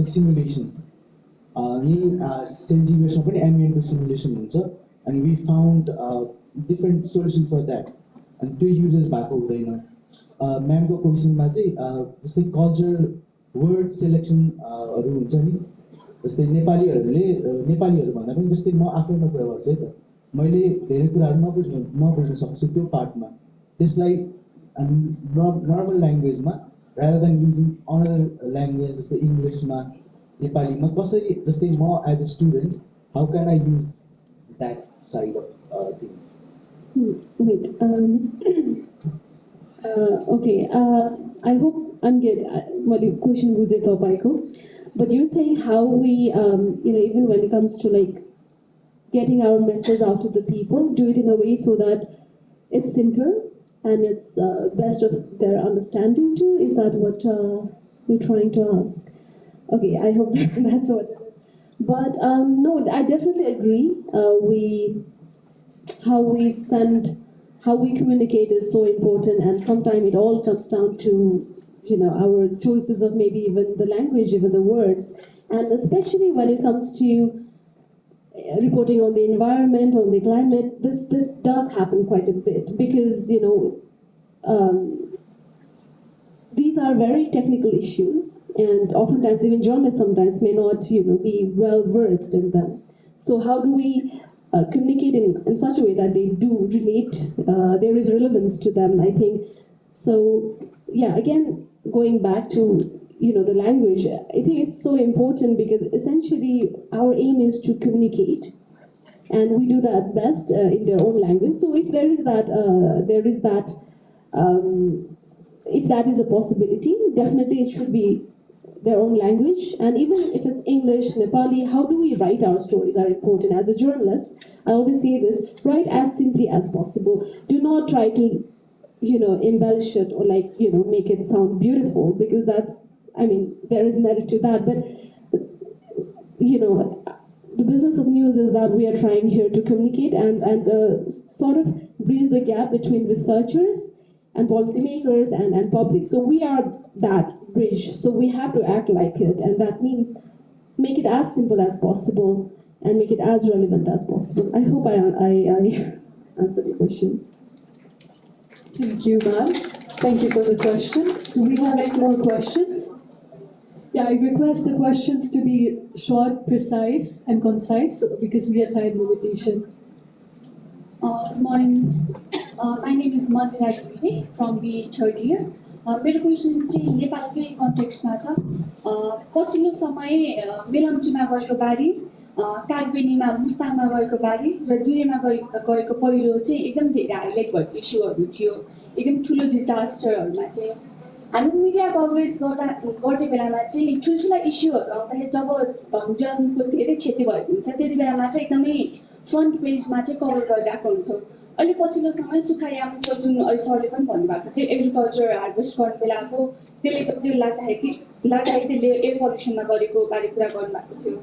simulation. यही सेन्जिभेसमा पनि एमबिएनको सिमुलेसन हुन्छ, and we found different solution for that, and त्यो युजेस भएको हुँदैन. म्यामको क्वेसनमा चाहिँ जस्तै कल्चर वर्ड सेलेक्सनहरू हुन्छ नि, जस्तै नेपालीहरू भन्दा पनि जस्तै म आफैमा कुरा गर्छु है त, मैले धेरै कुराहरू नबुझ्न सक्छु त्यो पार्टमा, त्यसलाई normal ल्याङ्ग्वेजमा rather than using another language जस्तै इङ्ग्लिसमा नेपालीमा कसरी, जस्तै म as a student how can I use that side of things? Wait. Okay. I hope I'm good. Well, question बुझे तपाईको. But you're saying how we, even when it comes to like getting our message out to the people, do it in a way so that it's simpler and it's best of their understanding too. Is that what we're trying to ask? Okay, I hope that's what it is. But no, I definitely agree. How we communicate is so important, and sometimes it all comes down to our choices of maybe even the language, even the words, and especially when it comes to reporting on the environment, on the climate. This does happen quite a bit because these are very technical issues, and oftentimes even journalists sometimes may not be well versed in them. So how do we communicate in such a way that they do relate, there is relevance to them, I think. So yeah, again, going back to the language, I think it's so important because essentially our aim is to communicate, and we do that best in their own language. So if there is that if that is a possibility, definitely it should be their own language. And even if it's English, Nepali, how do we write our stories are important. As a journalist, I always say this: write as simply as possible. Do not try to embellish it or make it sound beautiful, because there is merit to that. But the business of news is that we are trying here to communicate and sort of bridge the gap between researchers and policymakers and public. So we are that bridge. So we have to act like it, and that means make it as simple as possible and make it as relevant as possible. I hope I answered your question. Thank you, ma'am. Thank you for the question. Do we have any more questions? Yeah, I request the questions to be short, precise, and concise because we have time limitations. Good morning. My name is MediaTalk from the third year. मेरो question चाहिँ नेपालकै कन्टेक्स्टमा छ. पछिल्लो समय मेलम्चीमा गरेको बारी कागबेनीमा मुस्ताङमा गएको बाली र जुरेमा गएको पहिरो चाहिँ एकदम धेरै हाइलाइट भएको इस्युहरू थियो, एकदम ठुलो डिजास्टरहरूमा चाहिँ हामी मिडिया कभरेज गर्ने बेलामा चाहिँ ठुल्ठुला इस्युहरू आउँदाखेरि जब धनजनको धेरै क्षति भएको हुन्छ त्यति बेला मात्र एकदमै फ्रन्ट पेजमा चाहिँ कभर गरिरहेको हुन्छौँ। अहिले पछिल्लो समय सुखायामको जुन अहिले सरले पनि भन्नुभएको थियो एग्रिकल्चर हार्भेस्ट गर्ने बेलाको त्यो लाग्दाखेरि त्यसले एयर पल्युसनमा गरेको बारे कुरा गर्नुभएको थियो।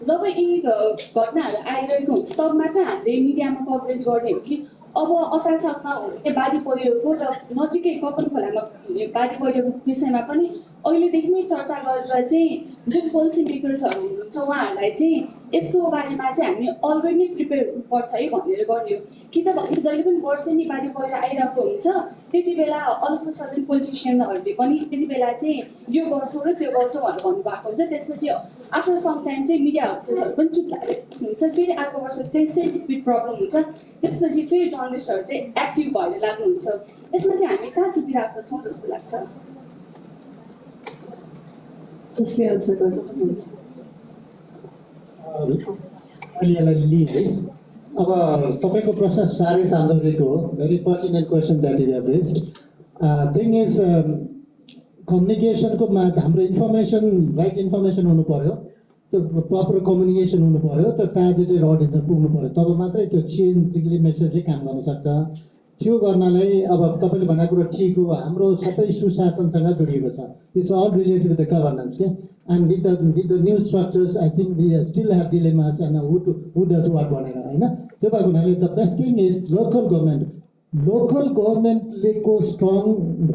जब यी घटनाहरू आइरहेको हुन्छ तब मात्र हामीले मिडियामा कभरेज गर्ने हो कि अब असार सालमा हुने बाढी पहिरोको र नजिकै कपन खोलामा हुने बाढी पहिरोको विषयमा पनि अहिलेदेखि नै चर्चा गरेर चाहिँ जुन पोलिसी मेकर्सहरू हुनुहुन्छ उहाँहरूलाई चाहिँ यसको बारेमा चाहिँ हामी अलरेडी नै प्रिपेयर हुनुपर्छ है भनेर गर्ने हो। कि त भने जहिले पनि वर्षेनी बाढी पहिरो आइरहेको हुन्छ त्यति बेला अल अफ अ सडन पोलिटिसियनहरूले पनि त्यति बेला चाहिँ यो गर्छौँ र त्यो गर्छौँ भनेर भन्नुभएको हुन्छ। त्यसपछि आफ्टर सम टाइम चाहिँ मिडिया हाउसेसहरू पनि चुप लागेको हुन्छ, फेरि अर्को वर्ष त्यसै रिपिट प्रब्लम हुन्छ, त्यसपछि फेरि जर्नलिस्टहरू चाहिँ एक्टिभ भएर लाग्नुहुन्छ। यसमा चाहिँ हामी कहाँ चुपिरहेको छौँ जस्तो लाग्छ। जसले आन्सर गर्नुहुन्छ मैले यसलाई लिएँ है। अब तपाईँको प्रश्न साह्रै सान्दर्भिक हो, very pertinent question that you have raised. Thing is कम्युनिकेसनको हाम्रो इन्फर्मेसन राइट इन्फर्मेसन हुनु पऱ्यो, त्यो प्रपर कम्युनिकेसन हुनु पऱ्यो, त्यो टार्गेटेड अडियन्समा पुग्नु पऱ्यो, तब मात्रै त्यो चेन्जले मेसेजले काम गर्न सक्छ। त्यो गर्नलाई अब तपाईँले भनेको कुरो ठिक हो, हाम्रो सबै सुशासनसँग जोडिएको छ। It's all related with the governance के and with the new structures I think we still have dilemmas and who does what भनेर होइन। त्यो भएको हुनाले the best thing is local गभर्मेन्टलेको स्ट्रङ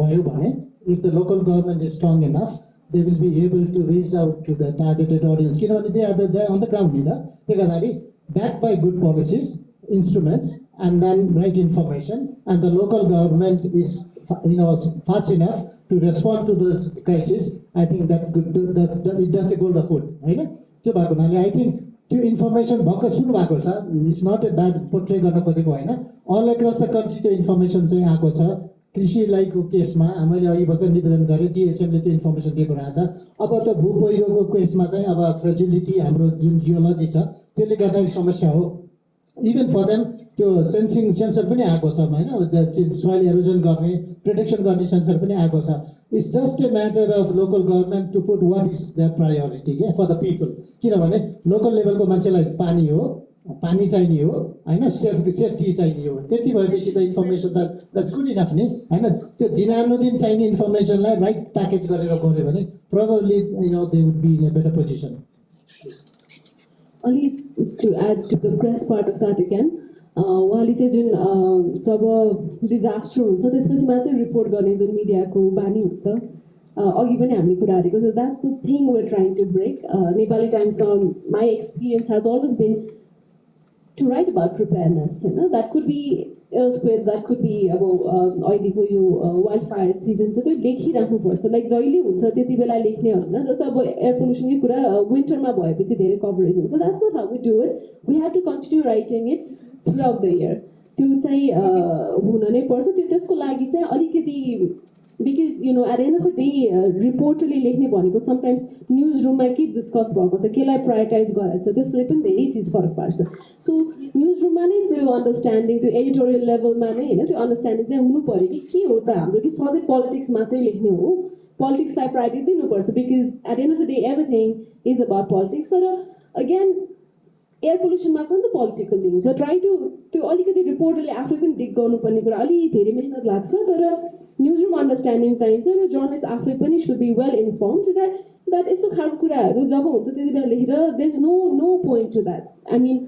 भयो भने if the local government is strong enough they will be able to reach out to the targeted audience. किनभने they are on the ground नि त, त्यो गर्दाखेरि backed by good policies, instruments, and then right information, and the local government is fast enough to respond to this crisis. I think that it does a good effort, होइन? त्यो भएको हुनाले I think त्यो information भर्खर सुरु भएको छ। It's not A bad portray गर्न खोजेको होइन, अल एक्रस द कन्ट्री त्यो इन्फर्मेसन चाहिँ आएको छ। कृषिलाईको केसमा मैले अघि भर्खर निवेदन गरेँ, डिएसएमले त्यो इन्फर्मेसन दिएको रहेछ। अब त भू पहिरोको केसमा चाहिँ अब फ्रेजिलिटी हाम्रो जुन जियोलोजी छ त्यसले गर्दा समस्या हो। इभन फर देम त्यो सेन्सर पनि आएको छ होइन, सोइल एरोजन गर्ने प्रोटेक्सन गर्ने सेन्सर पनि आएको छ। It's just a matter of local government to put what is their priority के फर द पिपल। किनभने लोकल लेभलको मान्छेलाई पानी चाहिने हो होइन, सेफ्टी चाहिने हो, त्यति भएपछि त इन्फर्मेसन द्याट्स गुड इनफ नि होइन। त्यो दिनानुदिन चाहिने इन्फर्मेसनलाई राइट प्याकेज गरेर गऱ्यो भने probably they would be in a better position. Only to add to the press part of that again, उहाँले चाहिँ जुन जब डिजास्टर हुन्छ त्यसपछि मात्रै रिपोर्ट गर्ने जुन मिडियाको बानी हुन्छ, अघि पनि हामीले कुरा गरेको छ, that's the thing we're trying to break. Nepali टाइम्समा my experience has always been to write about preparedness, that could be elsewhere, that could be अब अहिलेको यो वाइल्ड सिजन छ त्यो लेखिराख्नुपर्छ, लाइक जहिले हुन्छ त्यति बेला लेख्ने होइन। जस्तो अब एयर पोल्युसनकै कुरा विन्टरमा भएपछि धेरै कभरेज हुन्छ, that's not how we do it, we have to continue writing it throughout the year. त्यो चाहिँ हुन नै पर्छ। त्यसको लागि चाहिँ अलिकति because at end of the day रिपोर्टरले लेख्ने भनेको समटाइम्स न्युज रुममा के डिस्कस भएको छ, केलाई प्रायोरिटाइज गरेको छ, त्यसले पनि धेरै चिज फरक पार्छ। सो न्युज रुममा नै त्यो अन्डरस्ट्यान्डिङ, त्यो एडिटोरियल लेभलमा नै होइन त्यो अन्डरस्ट्यान्डिङ चाहिँ हुनु पऱ्यो कि के हो त हाम्रो, कि सधैँ पोलिटिक्स मात्रै लेख्ने हो, पोलिटिक्सलाई प्रायोरिटी दिनुपर्छ because at end of the day everything is about politics. तर अगेन एयर पोल्युसनमा पनि त पोलिटिकल थिङ छ, ट्राई टु त्यो अलिकति रिपोर्टरले आफै पनि डिक गर्नुपर्ने कुरा अलि धेरै मेहनत लाग्छ, तर न्युज रुम अन्डरस्ट्यान्डिङ चाहिन्छ र जर्नलिस्ट आफै पनि should be well informed that यस्तो खालको कुराहरू जब हुन्छ त्यति बेला लेखेर there is no point to that. I mean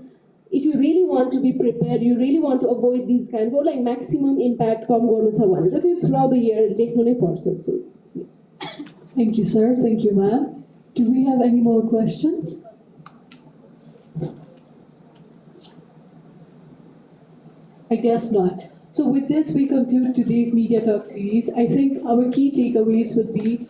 if you really want to be prepare, you really want to avoid this kind of like maximum impact कम गर्नु छ भने त त्यो थ्रु आउट द इयर लेख्नु नै पर्छ। सो Thank you, sir. Thank you, ma'am. Do we have any more questions? I guess not. So with this, we conclude today's Media Talk series. I think our key takeaways would be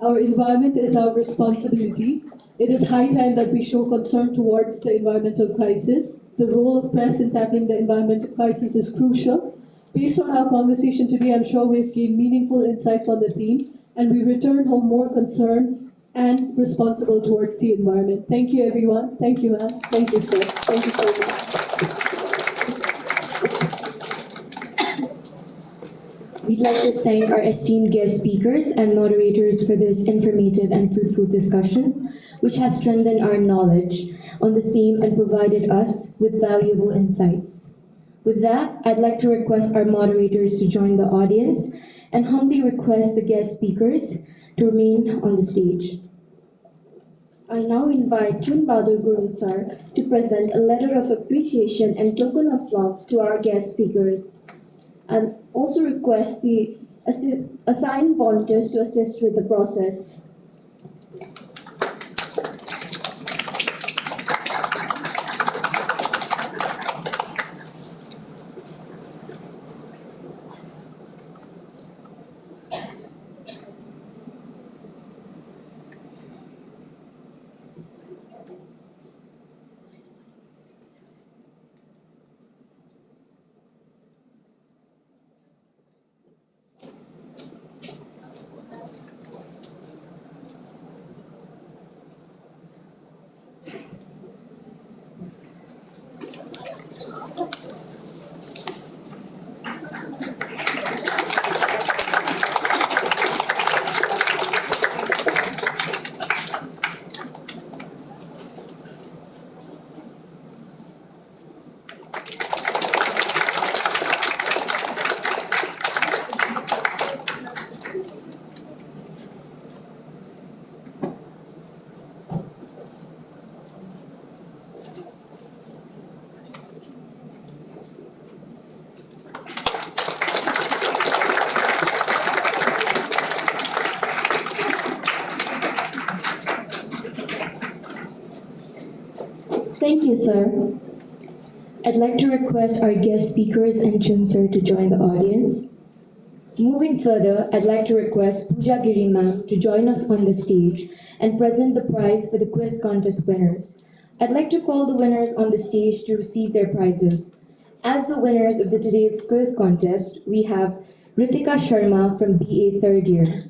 our environment is our responsibility. It is high time that we show concern towards the environmental crisis. The role of press in tackling the environmental crisis is crucial. Based on our conversation today, I'm sure we've gained meaningful insights on the theme, and we return home more concerned and responsible towards the environment. Thank you, everyone. Thank you, ma'am. Thank you, sir. Thank you so much. We'd like to thank our esteemed guest speakers and moderators for this informative and fruitful discussion, which has strengthened our knowledge on the theme and provided us with valuable insights. With that, I'd like to request our moderators to join the audience and humbly request the guest speakers to remain on the stage. I now invite Chun Bahadur Gurung sir to present a letter of appreciation and token of love to our guest speakers, and also request the assigned volunteers to assist with the process. Thank you, sir. I'd like to request our guest speakers and Chun sir to join the audience. Moving further, I'd like to request Pooja Giri ma'am to join us on the stage and present the prize for the quiz contest winners. I'd like to call the winners on the stage to receive their prizes. As the winners of today's quiz contest, we have Ritika Sharma from BA 3rd year,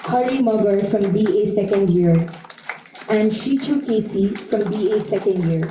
Hari Magar from BA 2nd year, and Shichu Casey from BA 2nd year.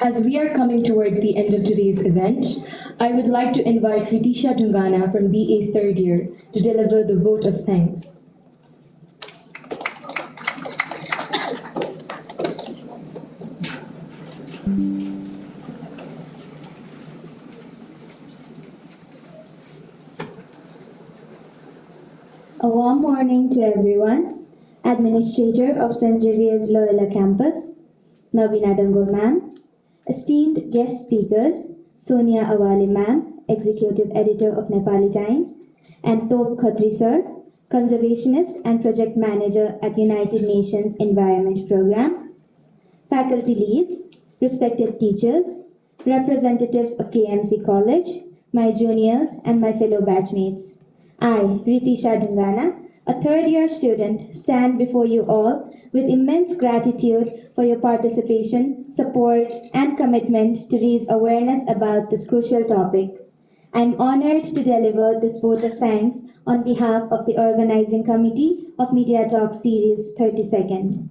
As we are coming towards the end of today's event, I would like to invite Ritisha Dungana from BA 3rd year to deliver the vote of thanks. A warm morning to everyone. Administrator of St. Xavier's Loyola Campus, Navina Dangul ma'am, esteemed guest speakers, Sonia Awali ma'am, Executive Editor of Nepali Times, and Top Khatri sir, Conservationist and Project Manager at United Nations Environment Program, faculty leads, respected teachers, representatives of KMC College, my juniors and my fellow batchmates. I, Ritisha Dungana, a 3rd year student, stand before you all with immense gratitude for your participation, support, and commitment to raise awareness about this crucial topic. I am honored to deliver this vote of thanks on behalf of the organizing committee of MediaTalk Series 32nd.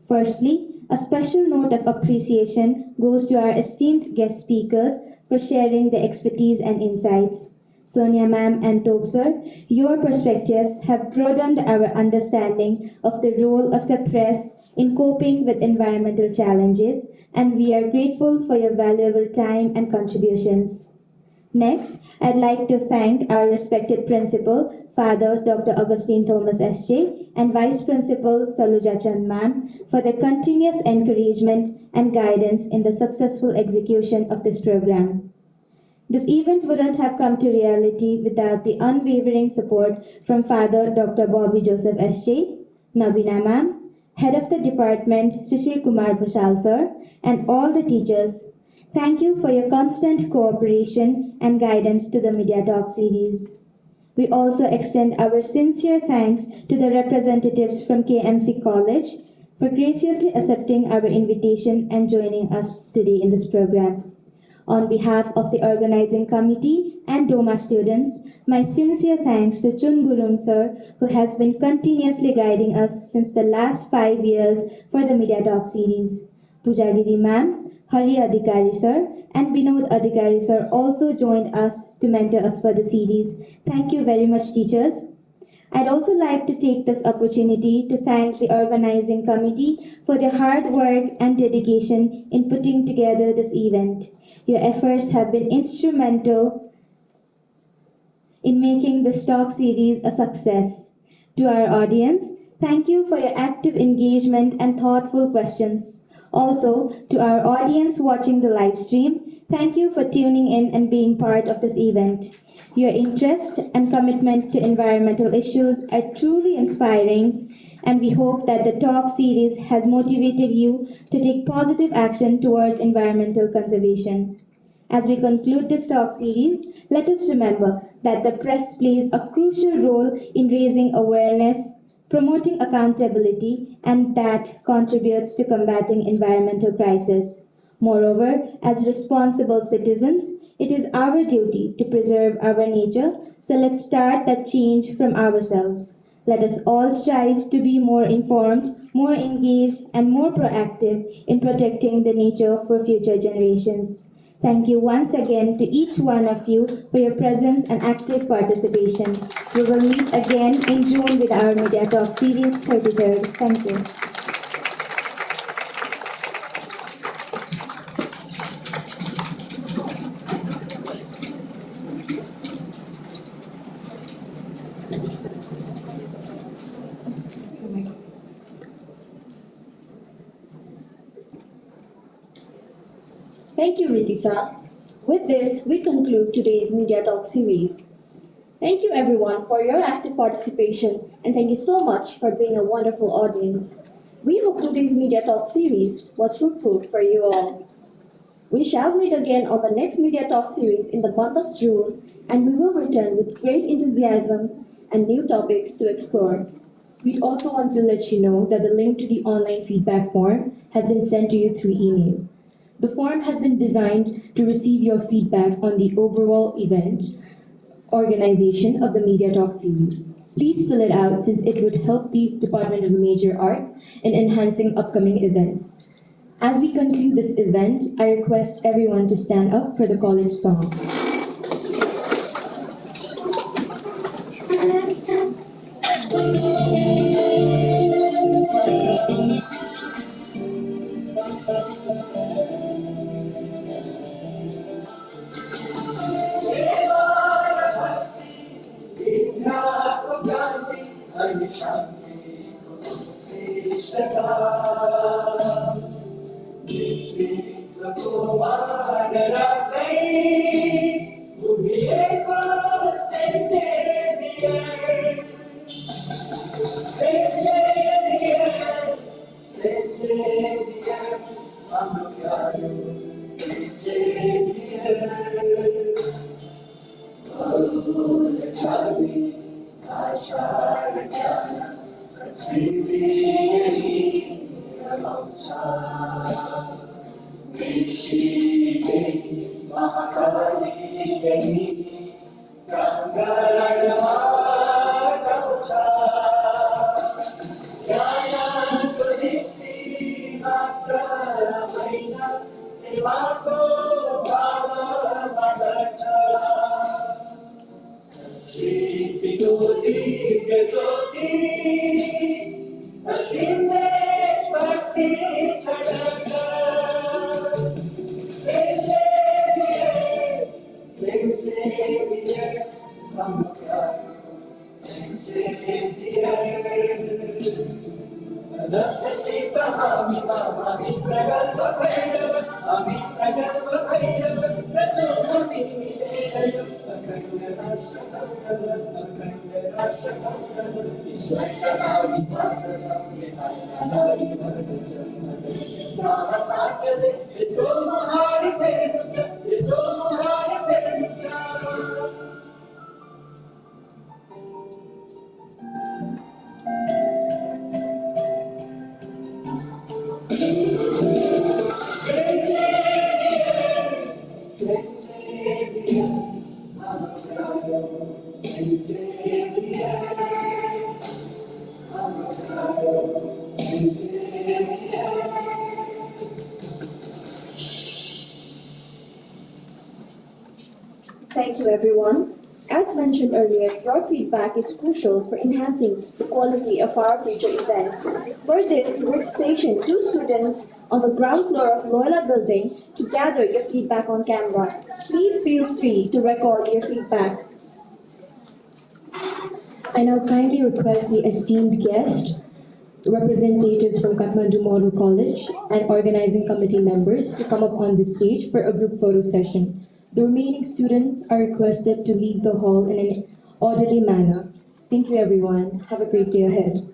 Firstly, a special note of appreciation goes to our esteemed guest speakers for sharing their expertise and insights. Sonia ma'am and Top sir, your perspectives have broadened our understanding of the role of the press in coping with environmental challenges, and we are grateful for your valuable time and contributions. Next, I'd like to thank our respected principal, Father Dr. Augustine Thomas S.J., and Vice Principal Saluja Chand ma'am for their continuous encouragement and guidance in the successful execution of this program. This event wouldn't have come to reality without the unwavering support from Father Dr. Bobby Joseph S.J., Nabina Ma'am, Head of the Department Shishir Kumar Bhusal Sir, and all the teachers. Thank you for your constant cooperation and guidance to the MediaTalk series. We also extend our sincere thanks to the representatives from KMC College for graciously accepting our invitation and joining us today in this program. On behalf of the organizing committee and DOMA students, my sincere thanks to Chun Gurung sir, who has been continuously guiding us since the last 5 years for the MediaTalk series. Pujagiri ma'am, Hari Adhikari sir, and Binod Adhikari sir also joined us to mentor us for the series. Thank you very much, teachers. I'd also like to take this opportunity to thank the organizing committee for their hard work and dedication in putting together this event. Your efforts have been instrumental in making this talk series a success. To our audience, thank you for your active engagement and thoughtful questions. Also, to our audience watching the live stream, thank you for tuning in and being part of this event. Your interest and commitment to environmental issues are truly inspiring, and we hope that the talk series has motivated you to take positive action towards environmental conservation. As we conclude this talk series, let us remember that the press plays a crucial role in raising awareness, promoting accountability, and that contributes to combating environmental crisis. Moreover, as responsible citizens, it is our duty to preserve our nature, so let's start that change from ourselves. Let us all strive to be more informed, more engaged, and more proactive in protecting the nature for future generations. Thank you once again to each one of you for your presence and active participation. We will meet again in June with our MediaTalk Series 33rd. Thank you. Thank you, Ritisa. With this, we conclude today's Media Talk series. Thank you, everyone, for your active participation, and thank you so much for being a wonderful audience. We hope today's Media Talk series was fruitful for you all. We shall meet again on the next Media Talk series in the month of June, and we will return with great enthusiasm and new topics to explore. We also want to let you know that the link to the online feedback form has been sent to you through email. The form has been designed to receive your feedback on the overall event organization of the Media Talk series. Please fill it out since it would help the Department of Major Arts in enhancing upcoming events. As we conclude this event, I request everyone to stand up for the college song. Thank you, everyone. As mentioned earlier, your feedback is crucial for enhancing the quality of our future events. For this, we've stationed 2 students on the ground floor of Loyola building to gather your feedback on camera. Please feel free to record your feedback. I now kindly request the esteemed guest, representatives from Kathmandu Model College, and organizing committee members to come up on the stage for a group photo session. The remaining students are requested to leave the hall in an orderly manner. Thank you, everyone. Have a great day ahead.